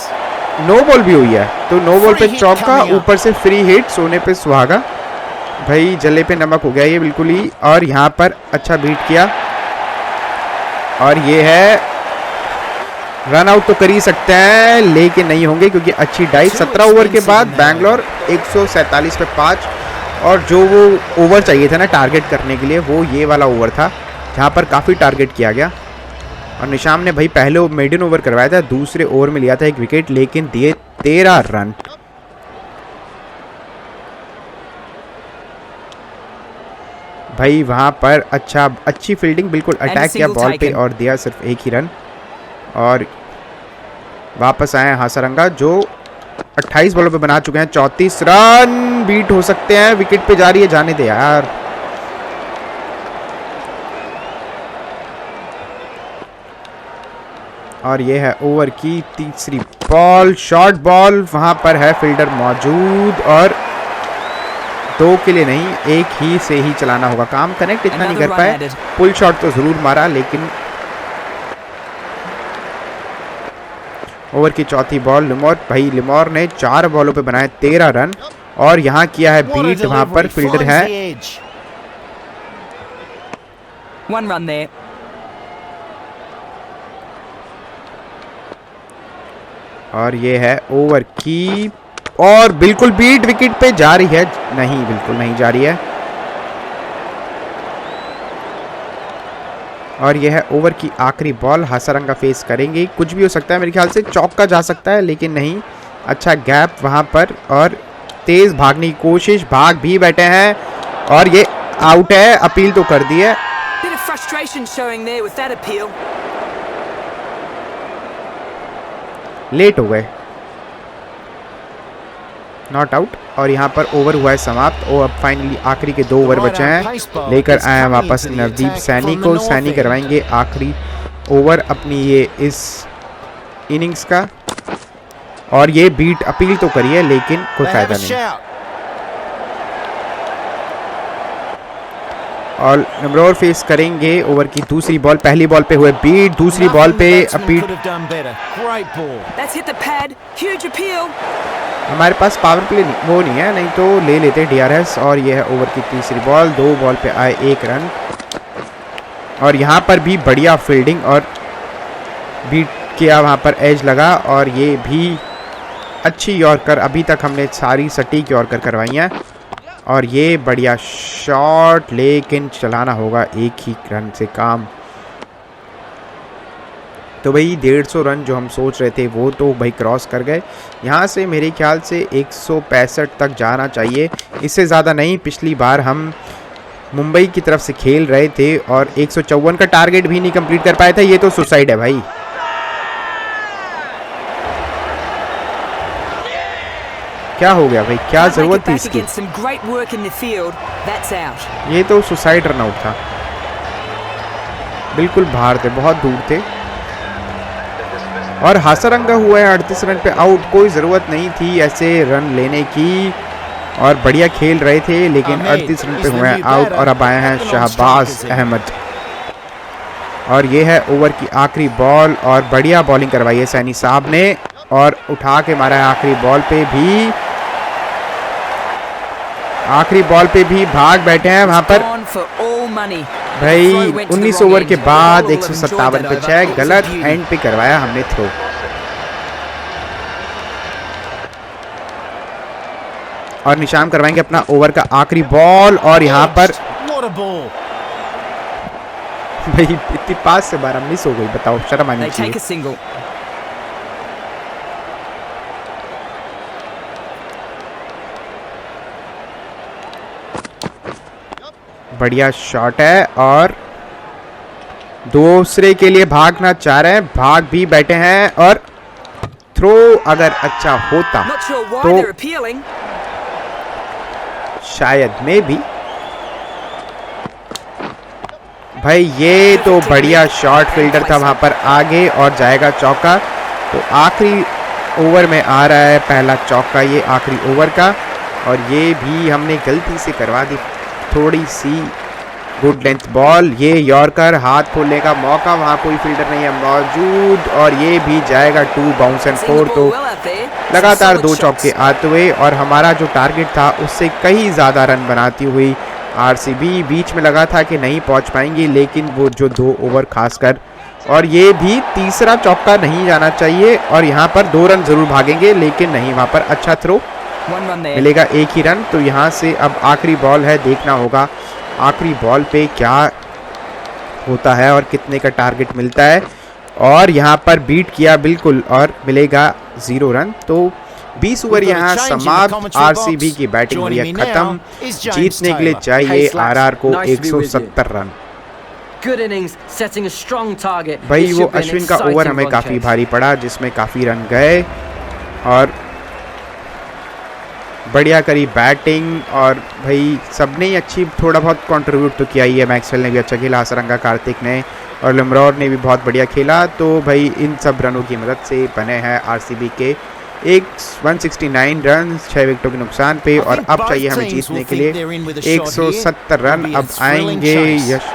नो बॉल भी हुई है तो नो बॉल पे चौका, ऊपर से फ्री हिट, सोने पे सुहागा। भाई जले पे नमक हो गया ये बिल्कुल ही। और यहाँ पर अच्छा बीट किया और ये है रन आउट तो कर ही सकते हैं लेकिन नहीं होंगे क्योंकि अच्छी डाइव। 17 ओवर के बाद बैंगलोर 147 पे 5, और जो वो ओवर चाहिए था ना टारगेट करने के लिए, वो ये वाला ओवर था जहाँ पर काफ़ी टारगेट किया गया। और निशाम ने भाई पहले मेडन ओवर करवाया था, दूसरे ओवर में लिया था 1 विकेट, लेकिन दिए 13 रन। भाई वहां पर अच्छी फील्डिंग, बिल्कुल अटैक किया बॉल पे और दिया सिर्फ 1 ही रन। और वापस आए हासरंगा जो 28 बॉलों पे बना चुके हैं 34 रन, बीट हो सकते हैं, विकेट पे जा रही है, जाने दे यार। और ये है ओवर की तीसरी बॉल, शॉर्ट बॉल, वहां पर है फील्डर मौजूद और 2 के लिए नहीं 1 ही से ही चलाना होगा काम। कनेक्ट इतना नहीं कर पाए, पुल शॉट तो जरूर मारा लेकिन। ओवर की चौथी बॉल लिमोर, भाई लिमोर ने 4 बॉलों पे बनाए 13 रन और यहाँ किया है बीट, वहां पर फील्डर है। 1 run there. और ये है ओवर की, और बिल्कुल बीट, विकेट पे जा रही है, नहीं बिल्कुल नहीं जा रही है। और यह है ओवर की आखिरी बॉल, हासरंगा फेस करेंगे, कुछ भी हो सकता है, मेरे ख्याल से चौका जा सकता है लेकिन नहीं। अच्छा गैप वहां पर और तेज भागने की कोशिश, भाग भी बैठे हैं और ये आउट है, अपील तो कर दी है। लेट हो गए, नॉट आउट। और यहाँ पर ओवर हुआ है समाप्त और अब फाइनली आखिरी के 2 ओवर बचे हैं। लेकर आए हैं वापस नवदीप सैनी को, सैनी करवाएंगे आखिरी ओवर अपनी ये इस इनिंग्स का। और ये बीट अपील तो करी है लेकिन कोई फायदा नहीं। और नंबर फेस करेंगे ओवर की दूसरी बॉल, पहली बॉल पे हुए बीट, दूसरी बॉल पे अपील। हमारे पास पावर प्ले वो नहीं है, नहीं तो ले लेते DRS। और ये है ओवर की तीसरी बॉल, 2 बॉल पे आए 1 रन। और यहाँ पर भी बढ़िया फील्डिंग और बीट किया, वहाँ पर एज लगा और ये भी अच्छी यॉर्कर, अभी तक हमने सारी सटीक यॉर्कर करवाई हैं। और ये बढ़िया शॉट, लेकिन चलाना होगा 1 ही रन से काम। तो भाई 150 रन जो हम सोच रहे थे वो तो भाई क्रॉस कर गए। यहाँ से मेरे ख्याल से 165 तक जाना चाहिए, इससे ज़्यादा नहीं। पिछली बार हम मुंबई की तरफ से खेल रहे थे और 154 का टारगेट भी नहीं कंप्लीट कर पाए थे। ये तो सुसाइड है भाई। क्या हो गया भाई, क्या जरूरत थी इसकी? ये तो सुसाइड रन आउट था, बिल्कुल बाहर थे, बहुत दूर थे। और हासारंगा हुआ है 38 रन पे आउट। कोई ज़रूरत नहीं थी ऐसे रन लेने की, और बढ़िया खेल रहे थे, लेकिन 38 रन पे हुए हैं आउट। और अब आए हैं शहबाज अहमद, और ये है ओवर की आखिरी बॉल, और बढ़िया बॉलिंग करवाई है सैनी साहब ने, और उठा के मारा है आखिरी बॉल पे भी भाग बैठे हैं वहां पर भाई। 19 ओवर के बाद 157 पे 6, गलत एंड पे करवाया हमने थ्रो। और निशान करवाएंगे अपना ओवर का आखिरी बॉल, और यहाँ पर भाई इतनी पास से 12 मिस हो गई, बताओ, शर्म आनी चाहिए। बढ़िया शॉट है, और दूसरे के लिए भागना चाह रहे हैं, भाग भी बैठे हैं, और थ्रो अगर अच्छा होता तो शायद में भी भाई। ये तो बढ़िया शॉट फील्डर था वहां पर आगे, और जाएगा चौका। तो आखिरी ओवर में आ रहा है पहला चौका, ये आखिरी ओवर का, और ये भी हमने गलती से करवा दी थोड़ी सी गुड लेंथ बॉल। ये यॉर्कर, हाथ खोलने का मौका, वहां कोई फील्डर नहीं है मौजूद, और ये भी जाएगा 2 बाउंस एंड 4। तो लगातार 2 चौके आते हुए, और हमारा जो टारगेट था उससे कहीं ज़्यादा रन बनाती हुई आरसीबी। बीच में लगा था कि नहीं पहुंच पाएंगी, लेकिन वो जो 2 ओवर खासकर, और ये भी तीसरा चौका नहीं जाना चाहिए, और यहाँ पर 2 रन जरूर भागेंगे, लेकिन नहीं, वहाँ पर अच्छा थ्रो मिलेगा, 1 ही रन। तो यहाँ से अब आखिरी बॉल है, देखना होगा आखिरी बॉल पे क्या होता है और कितने का टारगेट मिलता है। और यहाँ पर बीट किया बिल्कुल, और मिलेगा 0 रन। तो 20 ओवर यहाँ समाप्त। आरसीबी की बैटिंग हुई है खत्म। जीतने के लिए चाहिए आरआर को 170 रन। भाई वो अश्विन का ओवर हमें काफ़ी भारी पड़ा, जिसमें काफ़ी रन गए, और बढ़िया करी बैटिंग, और भाई सबने ही अच्छी थोड़ा बहुत कंट्रीब्यूट तो किया ही है। मैक्सवेल ने भी अच्छा खेला, हासारंगा, कार्तिक ने, और लिमरॉर ने भी बहुत बढ़िया खेला। तो भाई इन सब रनों की मदद से बने हैं आरसीबी के 169 रन 6 विकेटों के नुकसान पे। और अब चाहिए हमें जीतने के लिए 170 रन। अब आएंगे यश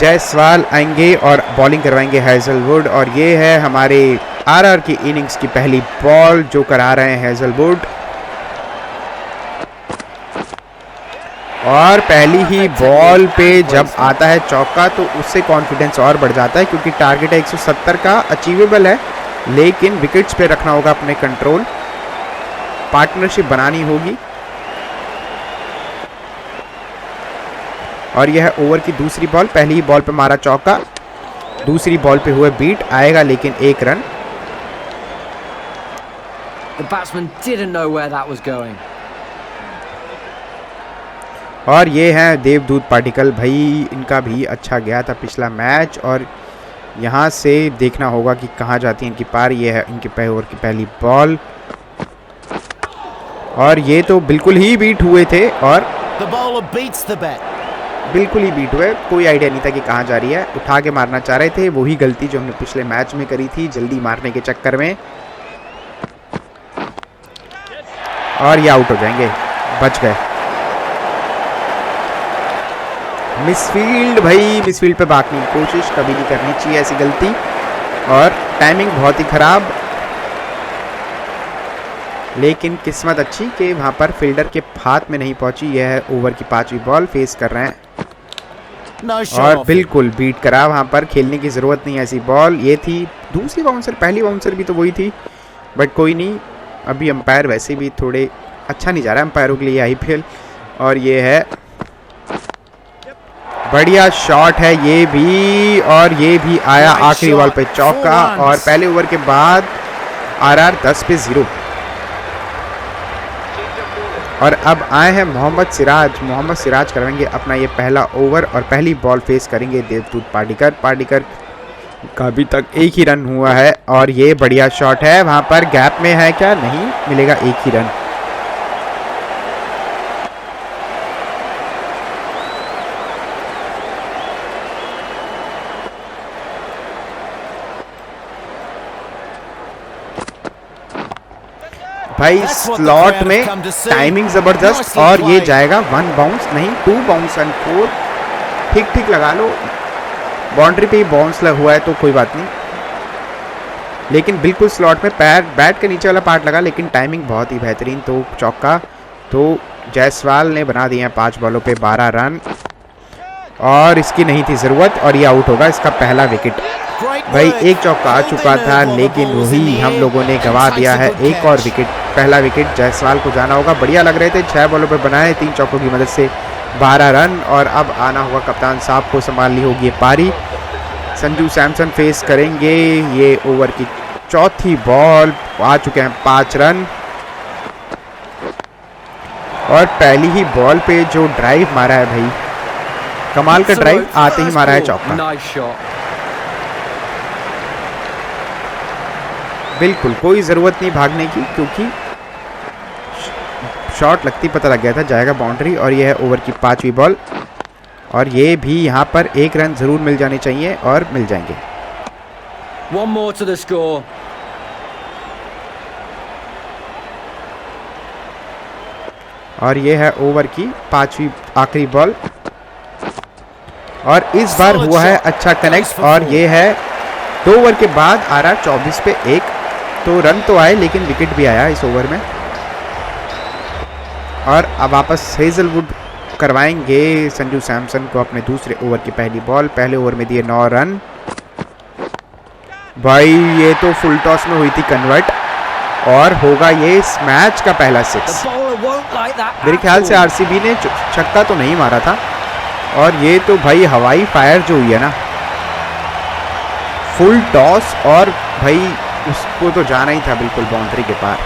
जायसवाल आएंगे और बॉलिंग करवाएंगे हैजलवुड, और ये है हमारे आरआर की इनिंग्स की पहली बॉल जो करा रहे हैं हैजलवुड। और पहली ही बॉल पे जब आता है चौका तो उससे कॉन्फिडेंस और बढ़ जाता है, क्योंकि टारगेट है 170 का, अचीवेबल है, लेकिन विकेट्स पे रखना होगा अपने कंट्रोल, पार्टनरशिप बनानी होगी। और यह ओवर की दूसरी बॉल, पहली ही बॉल पे मारा चौका, दूसरी बॉल पे हुए बीट, आएगा लेकिन 1 रन। और ये हैं देवदूत पाटिकल, भाई इनका भी अच्छा गया था पिछला मैच, और यहाँ से देखना होगा कि कहाँ जाती है इनकी पार। ये है इनके पहले ओवर की पहली बॉल, और ये तो बिल्कुल ही बीट हुए थे, और बिल्कुल ही बीट हुए, कोई आइडिया नहीं था कि कहाँ जा रही है, उठा के मारना चाह रहे थे। वही गलती जो हमने पिछले मैच में करी थी जल्दी मारने के चक्कर में, और ये आउट हो जाएंगे, बच गए। मिसफील्ड, भाई मिसफील्ड पे भागने की कोशिश कभी नहीं करनी चाहिए ऐसी गलती, और टाइमिंग बहुत ही खराब, लेकिन किस्मत अच्छी कि वहां पर फील्डर के हाथ में नहीं पहुंची। यह है ओवर की 5वीं बॉल, फेस कर रहे हैं और बिल्कुल बीट करा, वहां पर खेलने की ज़रूरत नहीं ऐसी बॉल। ये थी दूसरी बाउंसर, पहली बाउंसर भी तो वही थी, बट कोई नहीं, अभी अंपायर वैसे भी थोड़े अच्छा नहीं जा रहा है अंपायरों के लिए आईपीएल। और ये है बढ़िया शॉट है ये भी, और ये भी आया आखिरी बॉल पे चौका। और पहले ओवर के बाद आरआर 10 पे 0। और अब आए हैं मोहम्मद सिराज करेंगे अपना ये पहला ओवर और पहली बॉल फेस करेंगे देवदूत पार्टिकर का अभी तक एक ही रन हुआ है। और ये बढ़िया शॉट है, वहां पर गैप में है क्या, नहीं मिलेगा एक ही रन। भाई स्लॉट में टाइमिंग जबरदस्त, और ये जाएगा 1 बाउंस नहीं 2 बाउंस एंड 4। ठीक लगा लो, बाउंड्री पे ही बाउंस लगा हुआ है तो कोई बात नहीं, लेकिन बिल्कुल स्लॉट में पैर बैट के नीचे वाला पार्ट लगा, लेकिन टाइमिंग बहुत ही बेहतरीन। तो चौका, तो जायसवाल ने बना दिए हैं 5 बॉलों पे 12 रन, और इसकी नहीं थी ज़रूरत और ये आउट होगा, इसका पहला विकेट। भाई एक चौका आ चुका था, लेकिन वही हम लोगों ने गंवा दिया है एक और विकेट। पहला विकेट जायसवाल को जाना होगा। बढ़िया लग रहे थे, 6 बॉलों पे बनाए 3 चौकों की मदद से 12 रन। और अब आना होगा कप्तान साहब को, संभालनी होगी ये पारी। संजू सैमसन फेस करेंगे, ये ओवर की चौथी बॉल, आ चुके हैं 5 रन। और पहली ही बॉल पे जो ड्राइव मारा है भाई, कमाल का ड्राइव, आते ही मारा है चौका। बिल्कुल कोई ज़रूरत नहीं भागने की, क्योंकि शॉट लगती पता लग गया था जाएगा बाउंड्री। और ये है ओवर की 5वीं बॉल, और ये भी यहाँ पर 1 रन ज़रूर मिल जाने चाहिए, और मिल जाएंगे। One more to the score. और ये है ओवर की 5वीं आखिरी बॉल, और इस बार हुआ है अच्छा कनेक्ट। और ये है 2 ओवर के बाद आ रहा 24 पे 1, तो रन तो आए लेकिन विकेट भी आया इस ओवर में। और अब वापस हेजलवुड करवाएंगे संजू सैमसन को अपने दूसरे ओवर की पहली बॉल। पहले ओवर में दिए 9 रन। भाई ये तो फुल टॉस में हुई थी कन्वर्ट, और होगा ये इस मैच का पहला 6। मेरे ख्याल से आरसीबी ने छक्का तो नहीं मारा था, और ये तो भाई हवाई फायर जो हुई है ना, फुल टॉस, और भाई उसको तो जाना ही था बिल्कुल बाउंड्री के पार।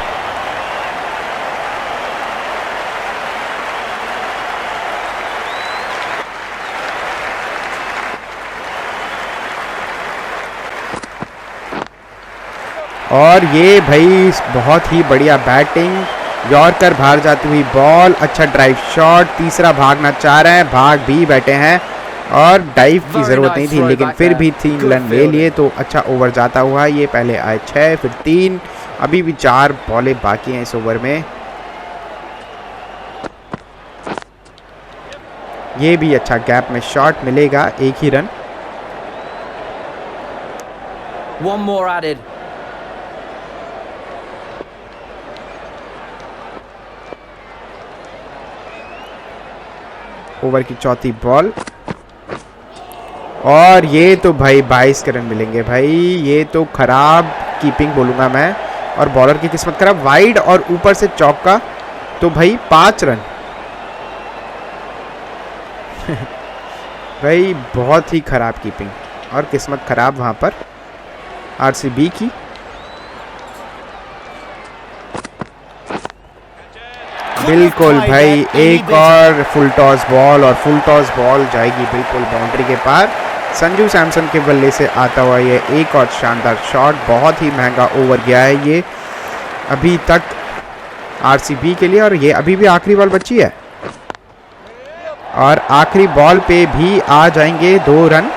और ये भाई बहुत ही बढ़िया बैटिंग, यॉर्कर बाहर जाती हुई बॉल, अच्छा ड्राइव शॉट, तीसरा भागना चाह रहे हैं, भाग भी बैठे हैं, और डाइव की ज़रूरत नहीं थी लेकिन फिर भी 3 रन ले लिए, तो अच्छा ओवर जाता हुआ। ये पहले आए 6 फिर 3, अभी भी 4 बॉलें बाकी हैं इस ओवर में। ये भी अच्छा गैप में शॉट मिलेगा, 1 ही run. One more added. Over की चौथी बॉल, और ये तो भाई 22 के रन मिलेंगे। भाई ये तो खराब कीपिंग बोलूँगा मैं, और बॉलर की किस्मत खराब, वाइड और ऊपर से चौका, तो भाई 5 रन। भाई बहुत ही खराब कीपिंग और किस्मत खराब वहाँ पर आरसीबी की। बिल्कुल भाई, एक और फुल टॉस बॉल, और फुल टॉस बॉल जाएगी बिल्कुल बाउंड्री के पार। संजू सैमसन के बल्ले से आता हुआ ये एक और शानदार शॉट, बहुत ही महंगा ओवर गया है ये अभी तक आरसीबी के लिए, और ये अभी भी आखिरी बॉल बची है, और आखिरी बॉल पे भी आ जाएंगे 2 रन।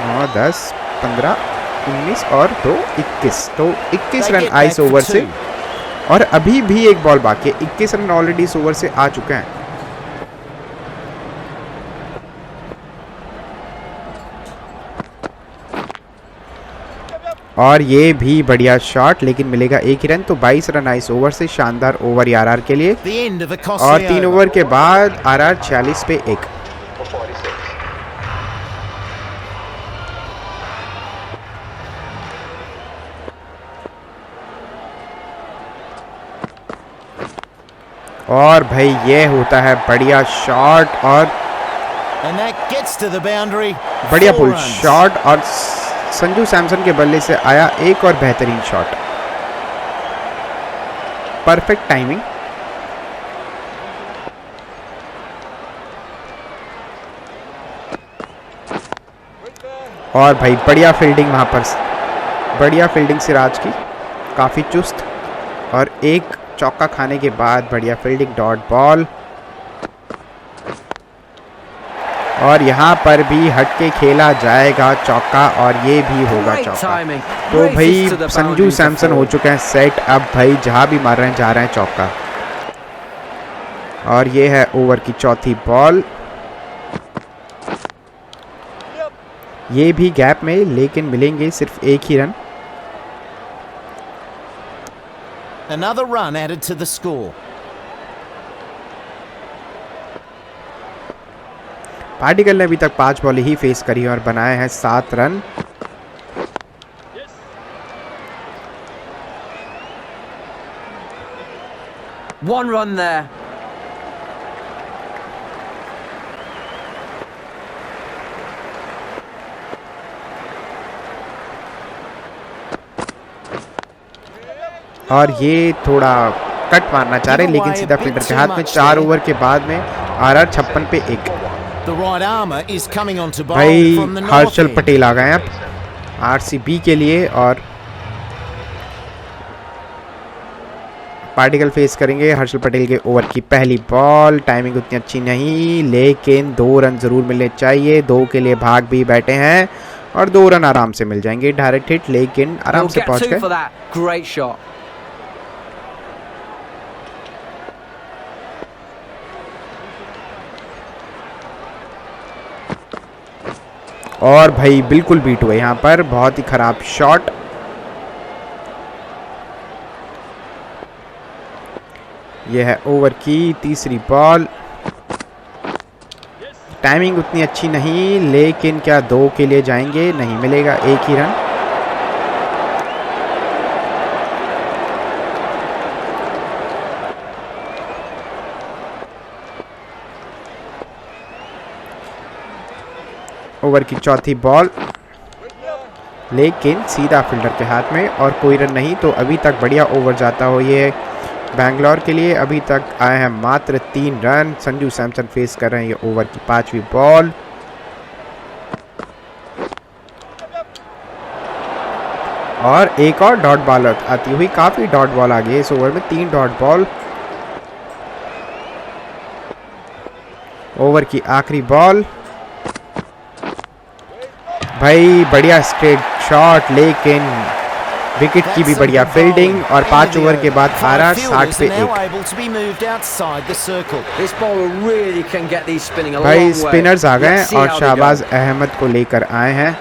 9, 10, 15, 19 और 2, 21, तो 21 रन आए इस ओवर से, और अभी भी एक बॉल बाकी है। 21 रन ऑलरेडी इस ओवर से आ चुके हैं। और ये भी बढ़िया शॉट, लेकिन मिलेगा 1 ही रन, तो 22 रन आए इस ओवर से। शानदार ओवर आरआर के लिए, और 3 ओवर के बाद आरआर 46 पे 1। और भाई ये होता है बढ़िया शॉट, और And that gets to the boundary. बढ़िया 4 पुल runs. शॉट और संजू सैमसन के बल्ले से आया एक और बेहतरीन शॉट, परफेक्ट टाइमिंग। और भाई बढ़िया फील्डिंग वहां पर, बढ़िया फील्डिंग सिराज की, काफ़ी चुस्त, और एक चौका खाने के बाद बढ़िया फील्डिंग, डॉट बॉल। और यहाँ पर भी हटके खेला जाएगा चौका, और ये भी होगा Great चौका। timing. तो Races भाई to the Sanju boundary for Samson हो 4. चुके हैं सेट, अब भाई जहाँ भी मार रहे हैं जा रहे हैं चौका। और ये है ओवर की चौथी बॉल, ये भी गैप में, लेकिन मिलेंगे सिर्फ एक ही run. Another run added to the score. पार्टिकल ने अभी तक 5 बॉल ही फेस करी और बनाए हैं 7 रन। One run there. और ये थोड़ा कट मारना चाह रहे हैं, लेकिन सीधा फील्डर के हाथ में। 4 ओवर के बाद में आरआर 56 पे 1। The right armour is coming on to bowl भाई from the north Harshal end. Patel आ गए हैं अब आरसीबी के लिए, और पार्टिकल फेस करेंगे हर्षल पटेल के ओवर की पहली बॉल। टाइमिंग उतनी अच्छी नहीं, लेकिन 2 रन ज़रूर मिलने चाहिए। 2 के लिए भाग भी बैठे हैं और 2 रन आराम से मिल जाएंगे। डायरेक्ट हिट, लेकिन आराम He'll से get पहुंच 2 for गए। that. Great shot. और भाई बिल्कुल बीट हुए यहाँ पर, बहुत ही खराब शॉट। यह है ओवर की तीसरी बॉल। टाइमिंग उतनी अच्छी नहीं, लेकिन क्या 2 के लिए जाएंगे? नहीं मिलेगा, 1 ही रन। ओवर की चौथी बॉल, लेकिन सीधा फील्डर के हाथ में और कोई रन नहीं। तो अभी तक बढ़िया ओवर जाता हो ये बैंगलोर के लिए। अभी तक आए हैं मात्र 3 रन। संजू सैमसन फेस कर रहे हैं ये ओवर की 5वीं बॉल। और एक और डॉट बॉल आती हुई, काफ़ी डॉट बॉल आ गई इस ओवर में, 3 डॉट बॉल। ओवर की आखिरी बॉल, भाई बढ़िया स्ट्रेट शॉट, लेकिन विकेट की भी बढ़िया फील्डिंग। और 5 ओवर के बाद आरआर 60 पे 1। This bowler really can get these spinning a भाई long way. स्पिनर्स आ गए Let's see और how they Shahbaz go. Ahmad को लेकर आए हैं।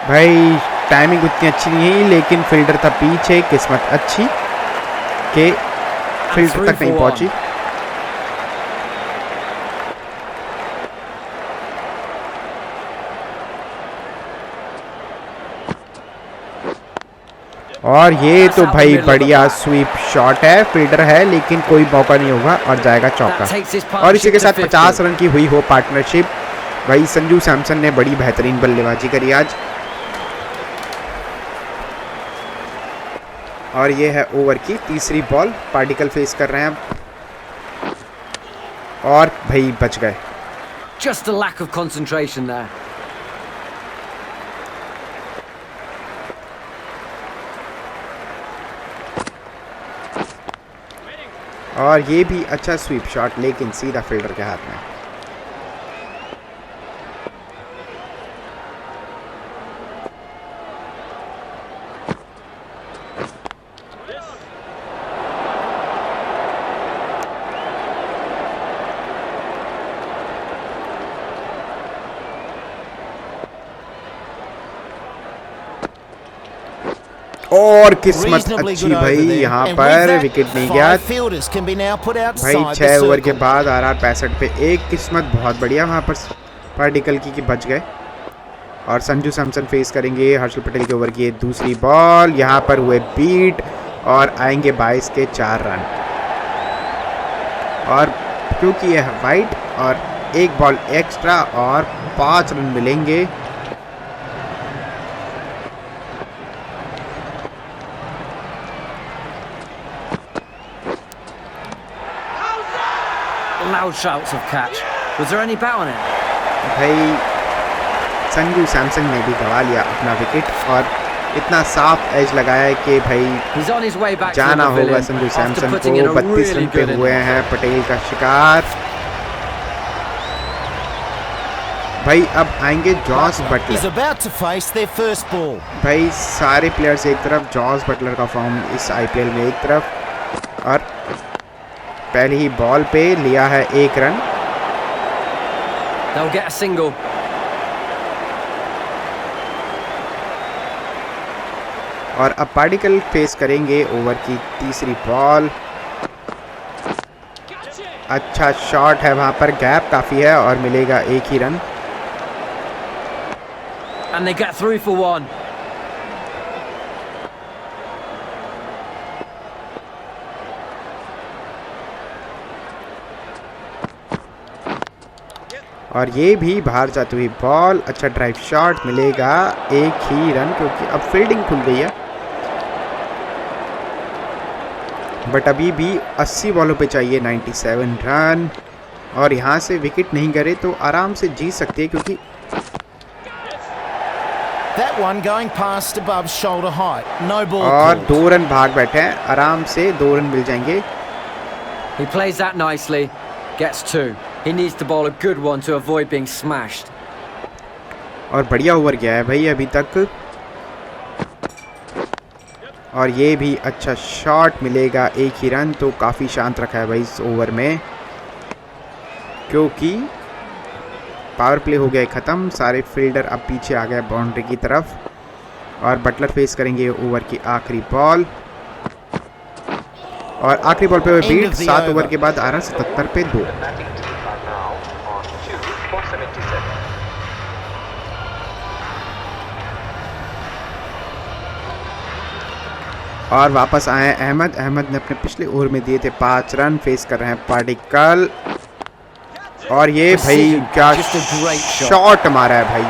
भाई टाइमिंग उतनी अच्छी नहीं है, लेकिन फील्डर था पीछे, किस्मत अच्छी कि फील्डर तक नहीं पहुंची। और ये तो भाई बढ़िया स्वीप शॉट है, फील्डर है लेकिन कोई मौका नहीं होगा और जाएगा चौका। और इसी के साथ 50 रन की हुई हो पार्टनरशिप। भाई संजू सैमसन ने बड़ी बेहतरीन बल्लेबाजी करी आज। और ये है ओवर की तीसरी बॉल, पार्टिकल फेस कर रहे हैं अब। और भाई बच गए। Just a lack of concentration there. और ये भी अच्छा स्वीप शॉट, लेकिन सीधा फील्डर के हाथ में। और किस्मत अच्छी भाई, यहाँ पर विकेट नहीं गया। भाई 6 ओवर के बाद आरआर 65 पे 1। किस्मत बहुत बढ़िया वहाँ पर पार्टिकल की बच गए। और संजू सैमसन फेस करेंगे हर्षल पटेल के ओवर की दूसरी बॉल। यहाँ पर हुए बीट और आएंगे 22 के 4 रन। और क्योंकि यह वाइड और एक बॉल एक्स्ट्रा और 5 रन मिलेंगे। Loud shouts of catch. Was there any bat on it? भाई संजू सैमसन ने भी गवा लिया अपना विकेट और इतना साफ एज लगाया है कि भाई He's on his way back to जाना the होगा pavilion Sanju after Samson putting in को। a 32 really रन पे good हुए innings. हैं पटेल का शिकार। भाई अब आएंगे Jos He's Buttler. about to face their first ball. भाई सारे प्लेयर्स एक तरफ, जॉस बटलर का फॉर्म इस आईपीएल में एक तरफ, और पहली ही बॉल पे लिया है 1 run. They'll get a single. और अब पार्टिकल फेस करेंगे ओवर की तीसरी बॉल। अच्छा शॉट है, वहां पर गैप काफी है और मिलेगा 1 ही run. And they get through for 1. और ये भी बाहर जाती हुई बॉल। अच्छा ड्राइव शॉट, मिलेगा 1 ही रन क्योंकि अब फील्डिंग खुल गई है। बट अभी भी 80 बॉलों पे चाहिए 97 रन, और यहाँ से विकेट नहीं गिरे तो आराम से जीत सकते हैं क्योंकि That one going past above shoulder height. No ball और called. 2 रन भाग बैठे हैं, आराम से 2 रन मिल जाएंगे। He plays that nicely. Gets 2. He needs to bowl a good one to avoid being smashed. और बढ़िया ओवर गया है भाई अभी तक। और ये भी अच्छा शॉट, मिलेगा 1 ही रन। तो काफ़ी शांत रखा है भाई इस ओवर में क्योंकि पावर प्ले हो गया ख़त्म। सारे फील्डर अब पीछे आ गए बाउंड्री की तरफ, और बटलर फेस करेंगे ओवर की आखिरी बॉल। और आखिरी बॉल पे हुए बीट 7 ओवर के बाद आ रहा 77 पे 2। और वापस आए अहमद। अहमद ने अपने पिछले ओवर में दिए थे 5 रन। फेस कर रहे हैं पार्टिकल, और ये भाई क्या शॉट मारा है भाई,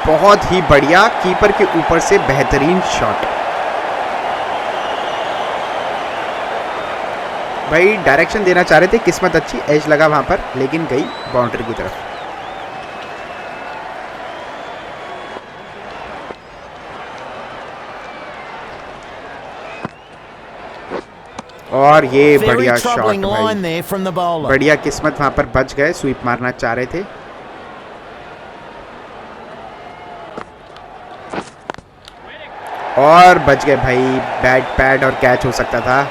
बहुत ही बढ़िया, कीपर के ऊपर से बेहतरीन शॉट। भाई डायरेक्शन देना चाह रहे थे, किस्मत अच्छी, एज लगा वहां पर, लेकिन गई बाउंड्री की तरफ। और ये Very बढ़िया शॉट troubling line भाई, there from the bowler. बढ़िया किस्मत, वहां पर बच गए, स्वीप मारना चाह रहे थे। और बच गए भाई, बैट पैड और कैच हो सकता था।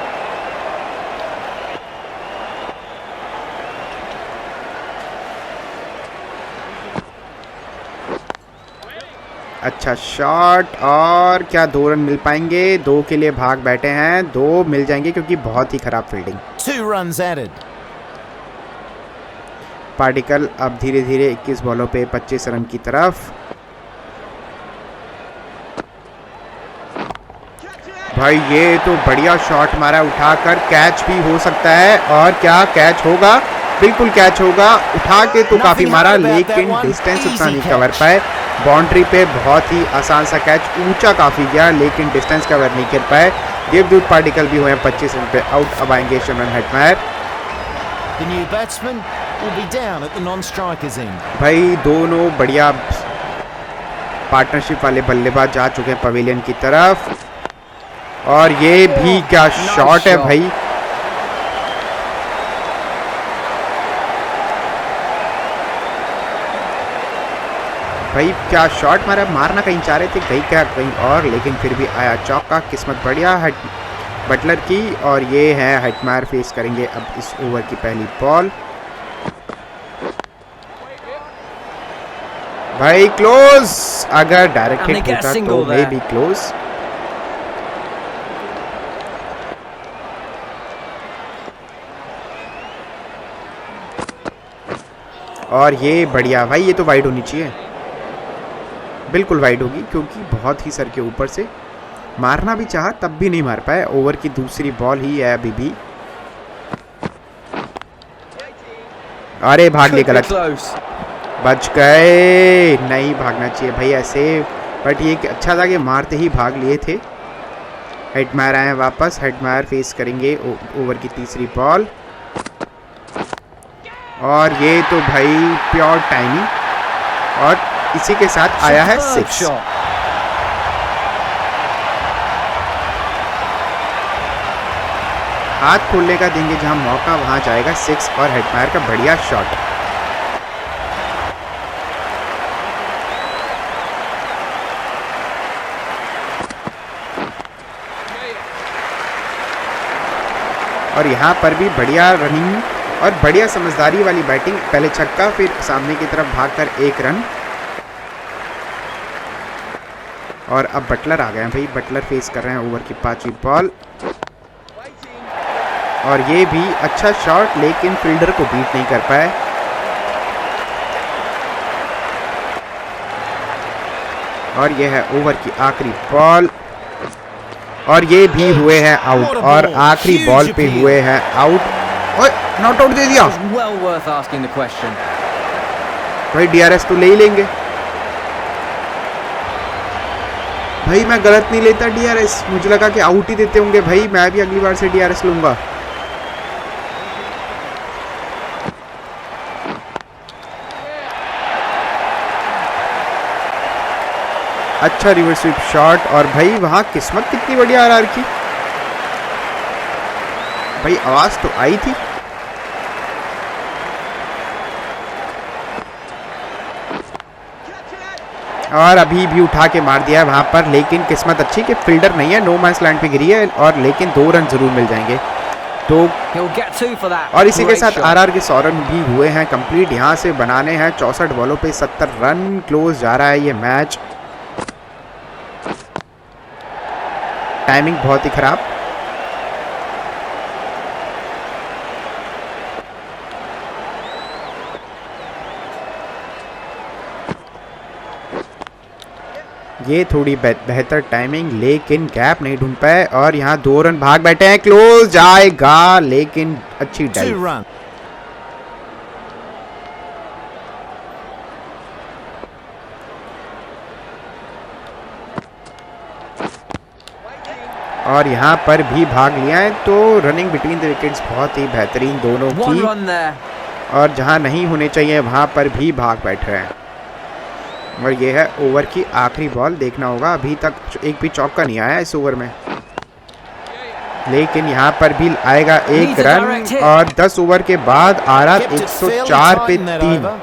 अच्छा शॉट, और क्या 2 रन मिल पाएंगे? 2 के लिए भाग बैठे हैं, 2 मिल जाएंगे क्योंकि बहुत ही खराब फील्डिंग। 2 runs added. पार्टिकल अब धीरे धीरे 21 बॉलों पे 25 रन की तरफ। भाई ये तो बढ़िया शॉट मारा, उठाकर कैच भी हो सकता है, और क्या कैच होगा? बिल्कुल कैच होगा, उठा के तो काफी मारा लेकिन डिस्टेंस उतना नहीं कवर पाए। बाउंड्री पे बहुत ही आसान सा कैच, ऊंचा काफी गया लेकिन डिस्टेंस कवर नहीं कर पाए। देवदूत पार्टिकल भी हुए हैं 25 रन पे आउट। अब आएंगे शमन Hetmyer. The new batsman will be down at the non-strikers end. भाई दोनों बढ़िया पार्टनरशिप वाले बल्लेबाज जा चुके हैं पवेलियन की तरफ, और ये भी क्या शॉट है भाई। भाई क्या शॉट मारा, मारना कहीं चाह रहे थे, गई क्या कहीं और, लेकिन फिर भी आया चौका। किस्मत बढ़िया है बटलर की, और ये है हेटमायर फेस करेंगे अब इस ओवर की पहली बॉल। भाई क्लोज, अगर डायरेक्ट हिट होता तो मे बी क्लोज। और ये बढ़िया भाई, ये तो वाइड होनी चाहिए, बिल्कुल वाइड होगी क्योंकि बहुत ही सर के ऊपर से मारना भी चाहा तब भी नहीं मार पाए। ओवर की दूसरी बॉल ही है अभी भी। अरे भाग लिए Could be गलत, close. बच गए। नहीं भागना चाहिए भाई ऐसे, बट ये अच्छा था कि मारते ही भाग लिए थे। हेडमायर आए हैं वापस, हेडमायर फेस करेंगे ओवर की तीसरी बॉल, और ये तो भाई प्योर टाइमिंग, और इसी के साथ आया है Superb 6। shot. हाथ खोलने का देंगे जहां मौका वहां जाएगा 6, और हेडमायर का बढ़िया शॉट। और यहाँ पर भी बढ़िया रनिंग और बढ़िया समझदारी वाली बैटिंग, पहले छक्का फिर सामने की तरफ भागकर 1 रन। और अब बटलर आ गए हैं भाई, बटलर फेस कर रहे हैं ओवर की 5वीं बॉल, और ये भी अच्छा शॉट लेकिन फील्डर को बीट नहीं कर पाए। और ये है ओवर की आखिरी बॉल, और ये भी हुए हैं आउट, और आखिरी बॉल पे हुए हैं आउट। और नॉट आउट दे दिया Well worth asking the question. भाई, डीआरएस तो ले ही लेंगे भाई। मैं गलत नहीं लेता डीआरएस, मुझे लगा कि आउट ही देते होंगे भाई, मैं भी अगली बार से डीआरएस लूंगा। अच्छा रिवर्स स्वीप शॉट, और भाई वहां किस्मत कितनी बढ़िया आरआर की भाई, आवाज तो आई थी। और अभी भी उठा के मार दिया है वहां पर, लेकिन किस्मत अच्छी कि फील्डर नहीं है, नो मैच लैंड पे गिरी है, और लेकिन 2 रन जरूर मिल जाएंगे। तो He'll get 2 for that. और इसी के Great साथ shot. आरआर के 100 रन भी हुए हैं कंप्लीट। यहाँ से बनाने हैं 64 बॉलों पे 70 रन, क्लोज जा रहा है ये मैच। टाइमिंग बहुत ही खराब। ये थोड़ी बेहतर टाइमिंग, लेकिन गैप नहीं ढूंढ पाए, और यहाँ 2 रन भाग बैठे हैं, क्लोज जाएगा लेकिन अच्छी 2 डाइव। run. और यहाँ पर भी भाग लिया है, तो रनिंग बिटवीन द विकेट्स बहुत ही बेहतरीन दोनों 1 की, run there. और जहाँ नहीं होने चाहिए वहाँ पर भी भाग बैठ रहे हैं। और ये है ओवर की आखिरी बॉल, देखना होगा, अभी तक एक भी चौका नहीं आया इस ओवर में, लेकिन यहाँ पर भी आएगा 1 रन, और 10 ओवर के बाद आरआर Kept it fairly 104 पे tight in that 3। over.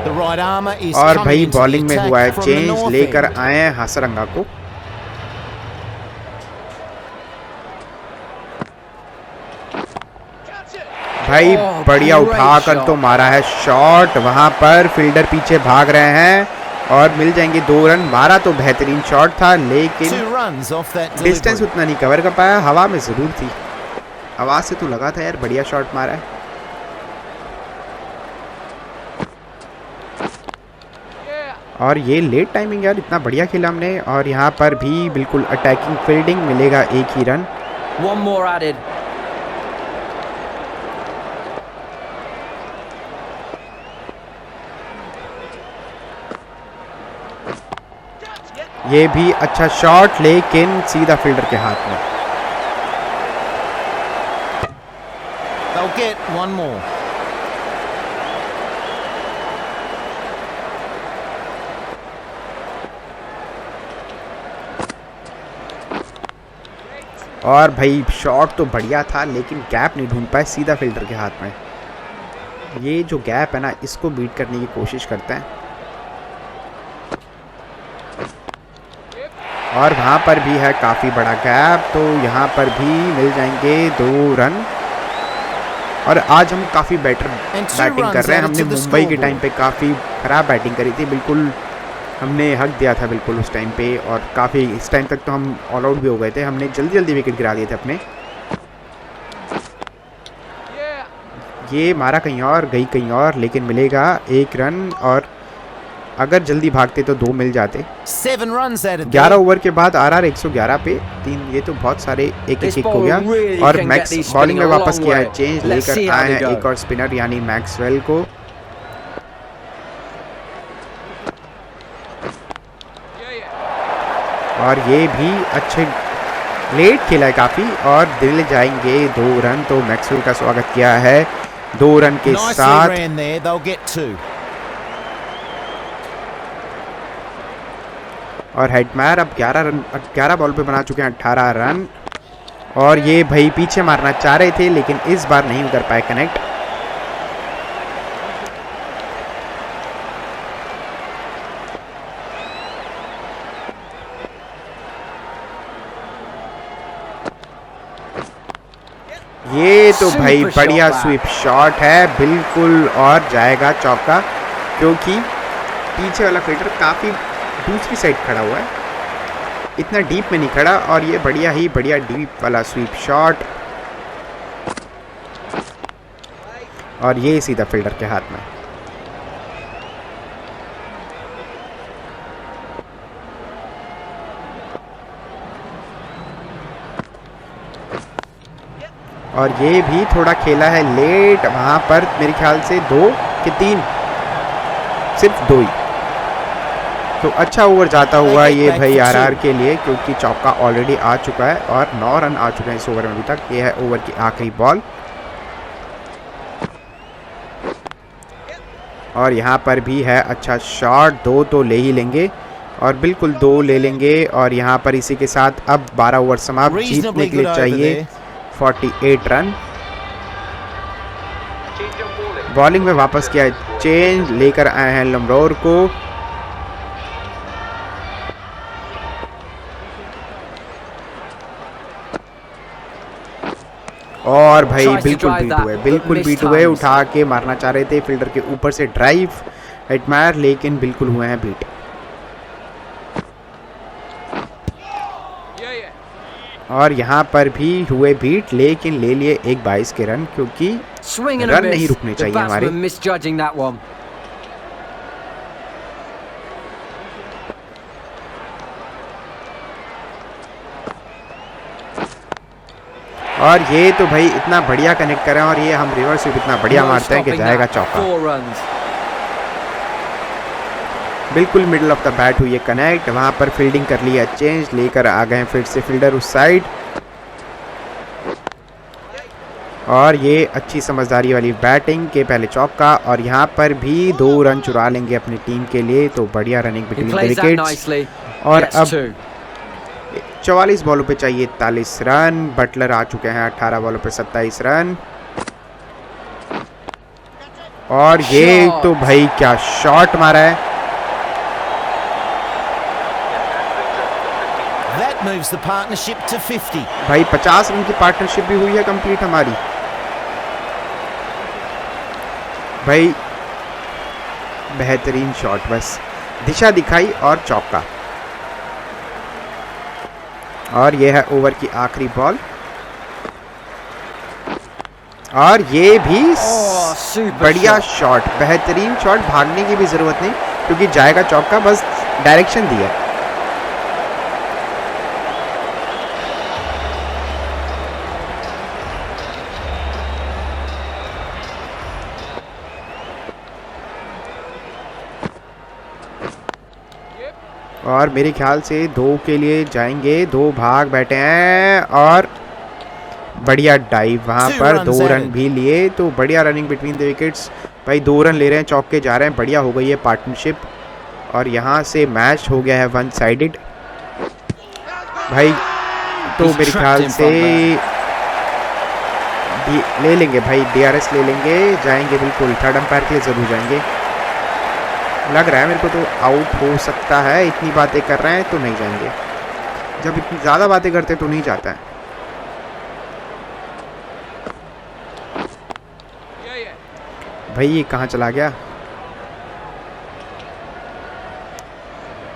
The right armour is और coming भाई into the बॉलिंग में attack हुआ है from the चेंज, north लेकर end. आए हैं हासरंगा को। भाई Oh, बढ़िया great उठाकर shot. तो मारा है शॉट, वहां पर फील्डर पीछे भाग रहे हैं, और मिल जाएंगे 2 रन। मारा तो बेहतरीन शॉट था, 2 लेकिन runs off that distance delivery. उतना नहीं कवर कर पाया, हवा में जरूर थी, आवाज से तो लगा था यार बढ़िया शॉट मारा है। और ये लेट टाइमिंग यार, इतना बढ़िया खेला हमने, और यहाँ पर भी बिल्कुल अटैकिंग फील्डिंग, मिलेगा 1 ही रन। 1 more added. ये भी अच्छा शॉट, लेकिन सीधा फील्डर के हाथ में। They'll get 1 more. और भाई शॉट तो बढ़िया था, लेकिन गैप नहीं ढूंढ पाए, सीधा फील्डर के हाथ में। ये जो गैप है ना, इसको बीट करने की कोशिश करते हैं, और वहाँ पर भी है काफ़ी बड़ा गैप, तो यहाँ पर भी मिल जाएंगे 2 रन। और आज हम काफ़ी बेटर बैटिंग कर रहे हैं। हमने मुंबई के टाइम पे काफ़ी ख़राब बैटिंग करी थी, बिल्कुल हमने हक दिया था बिल्कुल उस टाइम पे, और काफ़ी इस टाइम तक तो हम ऑल आउट भी हो गए थे, हमने जल्दी जल्दी विकेट गिरा दिए थे अपने। ये मारा कहीं और, गई कहीं और, लेकिन मिलेगा 1 रन, और अगर जल्दी भागते तो 2 मिल जाते। 7 runs added 11 there. ओवर के बाद आरआर 111 पे 3, ये तो बहुत सारे एक This एक हो bowler गया। really और can get max these bowling में spinning a वापस long किया है way. चेंज, Let's लेकर see how आए they हैं go. एक और स्पिनर यानी मैक्सवेल को। और ये भी अच्छे लेट खेला है काफ़ी और दिल जाएंगे 2 रन। तो मैक्सवेल का स्वागत किया है 2 रन के Nicely साथ। ran there. They'll get 2. और हेडमैर अब 11 बॉल पे बना चुके हैं 18 रन। और ये भाई पीछे मारना चाह रहे थे लेकिन इस बार नहीं कर पाए कनेक्ट। ये तो भाई Super बढ़िया shot स्वीप शॉट है बिल्कुल, और जाएगा चौका क्योंकि पीछे वाला फील्डर काफ़ी दूसरी साइड खड़ा हुआ है, इतना डीप में नहीं खड़ा। और ये बढ़िया डीप वाला स्वीप शॉट और ये सीधा फील्डर के हाथ में। और ये भी थोड़ा खेला है लेट, वहाँ पर मेरे ख्याल से 2 कि 3, सिर्फ 2 ही। तो अच्छा ओवर जाता हुआ ये भाई आरआर के लिए, क्योंकि चौका ऑलरेडी आ चुका है और 9 रन आ चुके हैं इस ओवर में अभी तक। ये है ओवर की आखिरी बॉल और यहाँ पर भी है अच्छा शॉट। 2 तो ले ही लेंगे और बिल्कुल 2 ले लेंगे। और यहाँ पर इसी के साथ अब 12 ओवर समाप्त, जीतने के लिए चाहिए 48 रन। बॉलिंग में वापस किया है चेंज, लेकर आए हैं लम्रोर को। और भाई बिल्कुल बीट हुए, उठा के मारना चाह रहे थे फील्डर के ऊपर से ड्राइव हेडमैर, लेकिन बिल्कुल हुए हैं बीट। और यहाँ पर भी हुए बीट, लेकिन ले लिए एक 22 के रन, क्योंकि रन नहीं रुकने चाहिए हमारे। और ये तो भाई इतना बढ़िया कनेक्ट कर रहे हैं और ये हम रिवर्स स्वीप इतना बढ़िया मारते हैं कि जाएगा चौका। बिल्कुल मिडल ऑफ द बैट हुई है कनेक्ट, वहां पर फील्डिंग कर लिया चेंज, लेकर आ गए फिर से फील्डर उस साइड। और ये अच्छी समझदारी वाली बैटिंग के पहले चौका, और यहाँ पर भी 2 रन चुरा लेंगे अपनी टीम के लिए। तो बढ़िया रनिंग बिटवीन द विकेट्स। और अब 44 बॉलों पे चाहिए 41 रन। बटलर आ चुके हैं 18 बॉलों पे 27 रन। और ये तो भाई क्या शॉट मारा है। That moves the partnership to 50. भाई 50 रन की पार्टनरशिप भी हुई है कंप्लीट हमारी। भाई बेहतरीन शॉट, बस दिशा दिखाई और चौका। और ये है ओवर की आखिरी बॉल, और ये भी बढ़िया शॉट, बेहतरीन शॉट। भागने की भी जरूरत नहीं क्योंकि जाएगा चौका, बस डायरेक्शन दिया। और मेरे ख्याल से 2 के लिए जाएंगे, 2 भाग बैठे हैं और बढ़िया डाइव, वहां पर 2 रन भी लिए। तो बढ़िया रनिंग बिटवीन द विकेट्स। भाई 2 रन ले रहे हैं, चौके जा रहे हैं, बढ़िया हो गई है पार्टनरशिप। और यहाँ से मैच हो गया है 1 साइडेड भाई। तो मेरे ख्याल से ले लेंगे भाई, DRS ले लेंगे, जाएंगे बिल्कुल, थर्ड अंपायर के लिए जरूर जाएंगे। लग रहा है मेरे को तो आउट हो सकता है, इतनी बातें कर रहे हैं तो नहीं जाएंगे। जब इतनी ज़्यादा बातें करते तो नहीं जाता है। भाई ये कहाँ चला गया।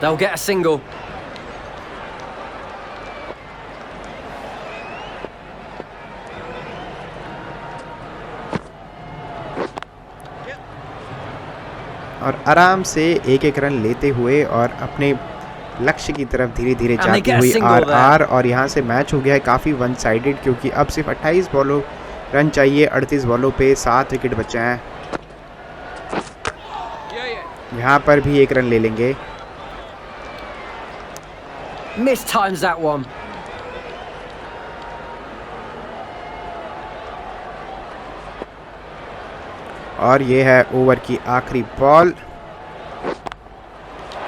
They'll get a single. और आराम से एक एक रन लेते हुए और अपने लक्ष्य की तरफ धीरे धीरे जाती हुई आर और यहाँ से मैच हो गया है काफ़ी वन साइडेड, क्योंकि अब सिर्फ 28 बॉलों रन चाहिए 38 बॉलों पे 7 विकेट बचे हैं। यहाँ पर भी एक रन ले लेंगे। Missed times that one. और ये है ओवर की आखिरी बॉल।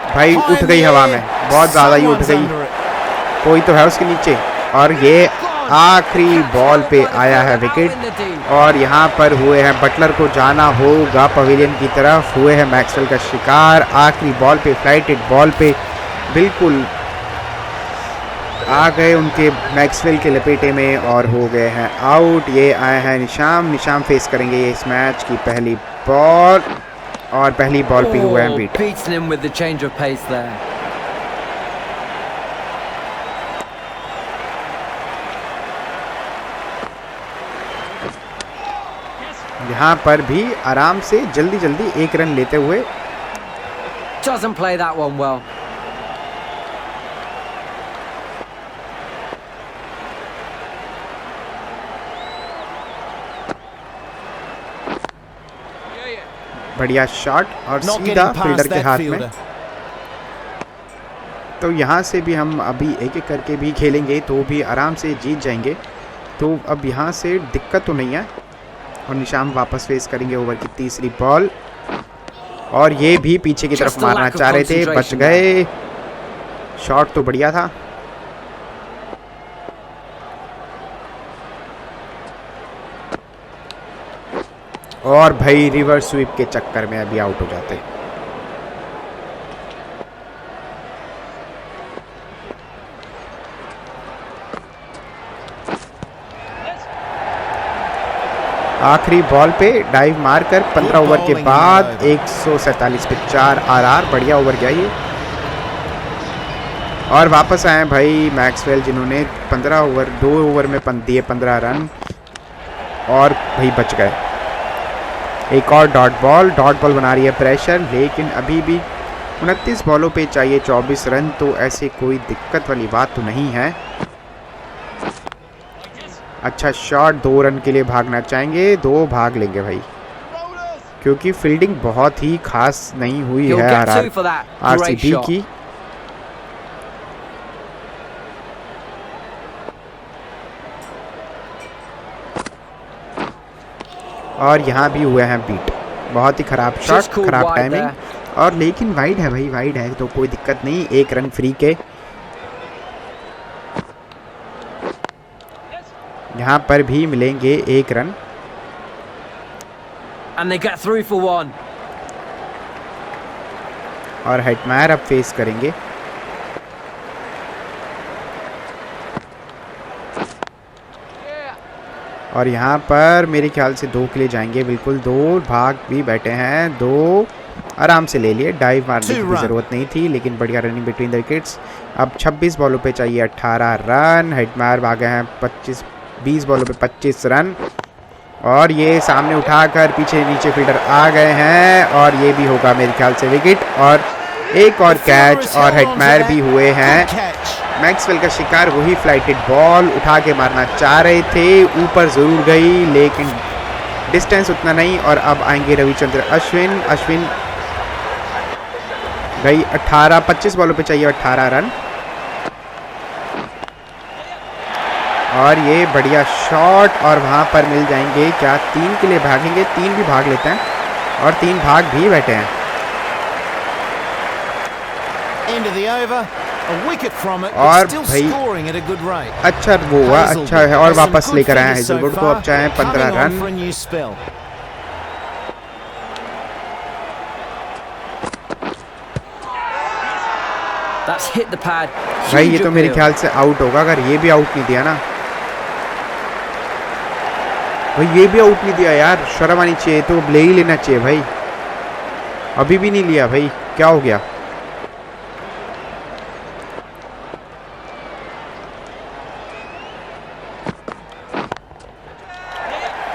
भाई उठ गई हवा में, बहुत ज़्यादा ही उठ गई, कोई तो है उसके नीचे। और ये आखिरी बॉल पे आया है विकेट और यहाँ पर हुए हैं बटलर को जाना होगा पवेलियन की तरफ, हुए हैं मैक्सवेल का शिकार। आखिरी बॉल पे फ्लाइटेड बॉल पे बिल्कुल आ गए उनके मैक्सवेल के लपेटे में और हो गए हैं आउट। ये आए हैं निशाम फेस करेंगे ये इस मैच की पहली बॉल और पहली बॉल पे हुए हैं beat. Beating him with the change of pace there. यहाँ पर भी आराम से जल्दी एक रन लेते हुए। Doesn't play that one well. बढ़िया शॉट और सीधा फील्डर के हाथ में। तो यहाँ से भी हम अभी एक एक करके भी खेलेंगे तो भी आराम से जीत जाएंगे। तो अब यहाँ से दिक्कत तो नहीं है और निशाम वापस फेस करेंगे ओवर की तीसरी बॉल और ये भी पीछे की तरफ मारना चाह रहे थे, बच गए। शॉट तो बढ़िया था। और भाई रिवर्स स्वीप के चक्कर में अभी आउट हो जाते। आखिरी बॉल पे डाइव मारकर 15 ओवर के बाद 147 पे 4 आरआर, बढ़िया ओवर गया ये। और वापस आए भाई मैक्सवेल जिन्होंने 15 ओवर 2 ओवर में दिए 15 रन और भाई बच गए। एक और डॉट बॉल बना रही है प्रेशर, लेकिन अभी भी 29 बॉलों पे चाहिए 24 रन, तो ऐसे कोई दिक्कत वाली बात तो नहीं है। अच्छा शॉट, 2 रन के लिए भागना चाहेंगे, 2 भाग लेंगे भाई, क्योंकि फील्डिंग बहुत ही खास नहीं हुई है आरसीबी की। और यहाँ भी हुए हैं बीट, बहुत ही खराब शॉट, खराब टाइमिंग और लेकिन वाइड है भाई, वाइड है तो कोई दिक्कत नहीं, 1 रन फ्री के। यहाँ पर भी मिलेंगे 1 run. And they get through for 1. और हेटमायर अब फेस करेंगे। और यहाँ पर मेरे ख्याल से 2 के लिए जाएंगे, बिल्कुल 2 भाग भी बैठे हैं, 2 आराम से ले लिए। डाइव मारने की ज़रूरत नहीं थी, लेकिन बढ़िया रनिंग बिटवीन द विकेट्स। अब 26 बॉलों पे चाहिए 18 रन। हेटमायर भागे हैं 20 बॉलों पे 25 रन और ये सामने उठाकर पीछे नीचे फील्डर आ गए हैं और ये भी होगा मेरे ख्याल से विकेट और एक और कैच। और हेटमायर भी हुए हैं मैक्सवेल का शिकार, वही फ्लाइटेड बॉल उठा के मारना चाह रहे थे, ऊपर ज़रूर गई लेकिन डिस्टेंस उतना नहीं। और अब आएंगे रविचंद्र अश्विन गई 25 बॉलों पे चाहिए 18 रन और ये बढ़िया शॉट और वहाँ पर मिल जाएंगे क्या, 3 के लिए भागेंगे, 3 भी भाग लेते हैं और 3 भाग भी बैठे हैं। और भाई अच्छा वो हुआ, अच्छा है और वापस लेकर आए हैं हेजलवुड को, अब चाहे 15 रन। भाई ये तो मेरे ख्याल से आउट होगा, अगर ये भी आउट नहीं दिया ना भाई, ये भी आउट नहीं दिया यार, शर्म आनी चाहिए, तो ले ही लेना चाहिए भाई, अभी भी नहीं लिया भाई, क्या हो गया।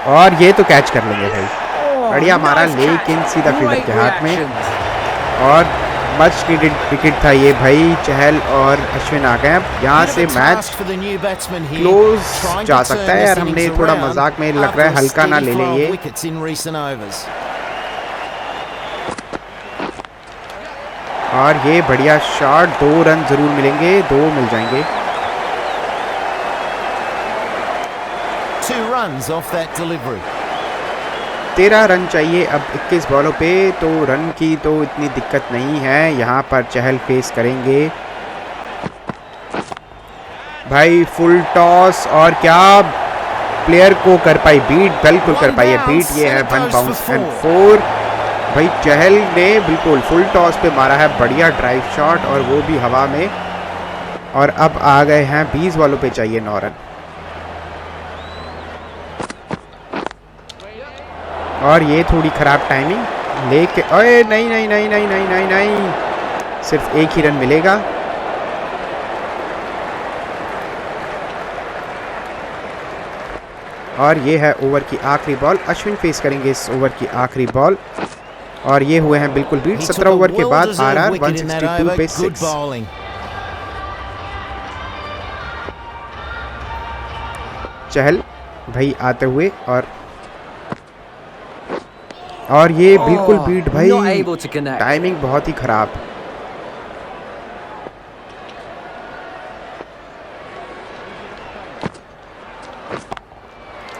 और ये तो कैच कर लेंगे भाई। बढ़िया मारा nice लेकिन catch. सीधा फील्डर Great के हाथ में। reactions. और मच नीडेड विकेट था ये भाई। चहल और अश्विन आ गए। यहाँ से मैच क्लोज जा सकता है यार। हमने थोड़ा मजाक में लग रहा है हल्का ना ले ले ये। और ये बढ़िया शॉट, 2 रन जरूर मिलेंगे, 2 मिल जाएंगे। 2 runs off that delivery. 13 run चाहिए अब 21 बॉलों पे, तो रन की तो इतनी दिक्कत नहीं है। यहाँ पर चहल फेस करेंगे भाई। फुल टॉस और क्या प्लेयर को कर पाई बीट, बिल्कुल कर पाई है बीट। ये है 1 बाउंस एंड 4। भाई चहल ने बिल्कुल फुल टॉस पे मारा है बढ़िया ड्राइव शॉट, और वो भी हवा में। और अब आ गए हैं 20 बॉलों पे चाहिए 9 रन। और ये थोड़ी ख़राब टाइमिंग लेके, अरे नहीं नहीं नहीं नहीं नहीं नहीं नहीं, सिर्फ 1 ही रन मिलेगा। और ये है ओवर की आखिरी बॉल। अश्विन फेस करेंगे इस ओवर की आखिरी बॉल, और ये हुए हैं बिल्कुल बीट। 17 ओवर के बाद आरआर 162 पे 6। चहल भाई आते हुए, और ये बिल्कुल बीट भाई। टाइमिंग बहुत ही खराब।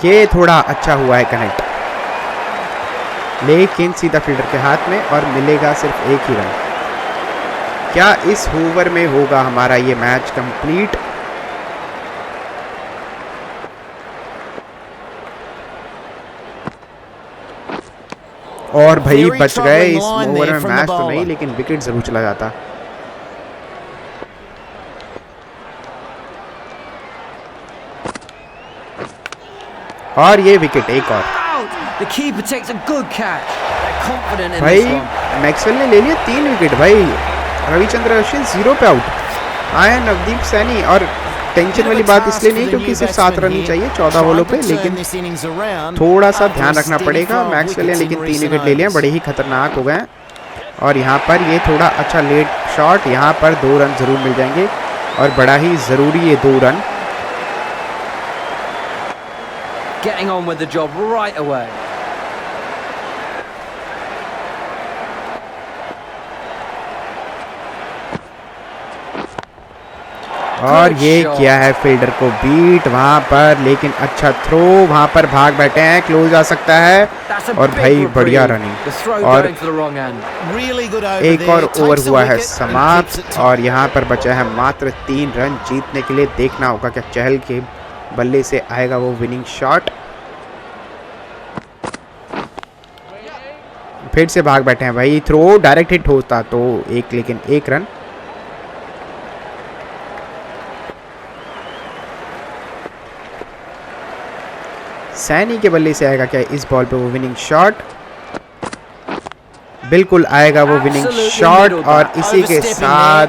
ये थोड़ा अच्छा हुआ है कनेक्ट, लेकिन सीधा फील्डर के हाथ में, और मिलेगा सिर्फ 1 ही रन। क्या इस ओवर में होगा हमारा ये मैच कंप्लीट? और भाई बच गए इस ओवर में। मैच तो नहीं, लेकिन विकेट जरूर चला जाता। और ये विकेट एक और। भाई मैक्सवेल ने ले लिया 3 विकेट भाई। रविचंद्र अश्विन 0 पे आउट। आया नवदीप सैनी, और टेंशन वाली बात इसलिए नहीं क्योंकि सिर्फ 7 रन ही चाहिए 14 बॉलों पे, लेकिन थोड़ा सा ध्यान रखना पड़ेगा। मैक्सवेल ने लेकिन 3 विकेट ले लिए, बड़े ही खतरनाक हो गए। और यहाँ पर ये थोड़ा अच्छा लेट शॉट, यहाँ पर 2 रन जरूर मिल जाएंगे, और बड़ा ही ज़रूरी ये 2 run. Getting on with the job right away. और ये किया है फील्डर को बीट वहां पर, लेकिन अच्छा थ्रो, वहां पर भाग बैठे हैं, क्लोज आ सकता है। और भाई बढ़िया रनिंग, और एक और ओवर हुआ है समाप्त, और यहाँ पर बचा है मात्र 3 रन जीतने के लिए। देखना होगा क्या चहल के बल्ले से आएगा वो विनिंग शॉट। फिर से भाग बैठे हैं भाई। थ्रो डायरेक्ट हिट होता तो लेकिन 1 रन। सैनी के बल्ले से आएगा क्या इस बॉल पे वो विनिंग शॉट? बिल्कुल आएगा वो विनिंग शॉट, और इसी के साथ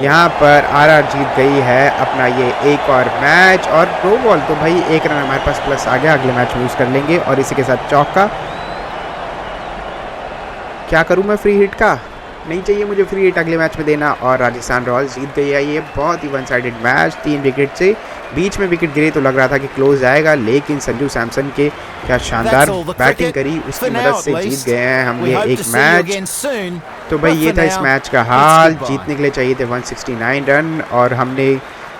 यहाँ पर आरआर जीत गई है अपना ये एक और मैच। और 2 बॉल तो भाई 1 रन हमारे पास प्लस आ गया, अगले मैच यूज कर लेंगे। और इसी के साथ चौका। क्या करूँ मैं फ्री हिट का? नहीं चाहिए मुझे फ्री हिट अगले मैच में देना। और राजस्थान रॉयल्स जीत गई है ये बहुत ही 1 साइडेड मैच 3 विकेट से। बीच में विकेट गिरे तो लग रहा था कि क्लोज आएगा, लेकिन संजू सैमसन के क्या शानदार बैटिंग करी, उसकी मदद से जीत गए हैं हम ये एक मैच। तो भाई ये था इस मैच का हाल। जीतने के लिए चाहिए थे 169 रन, और हमने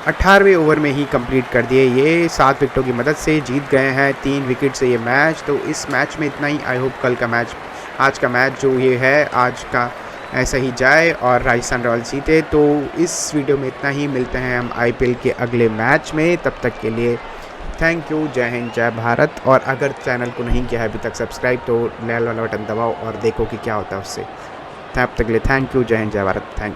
18वें ओवर में ही कंप्लीट कर दिए ये। 7 विकेटों की मदद से जीत गए हैं 3 विकेट से ये मैच। तो इस मैच में इतना ही। आई होप कल का मैच, आज का मैच जो ये है आज का, ऐसा ही जाए और राजस्थान रॉयल्स जीते। तो इस वीडियो में इतना ही। मिलते हैं हम आईपीएल के अगले मैच में, तब तक के लिए थैंक यू। जय हिंद, जय भारत। और अगर चैनल को नहीं किया है अभी तक सब्सक्राइब, तो लाल वाला बटन दबाओ और देखो कि क्या होता है उससे। तब तक के लिए थैंक यू। जय हिंद, जय भारत। Thank you.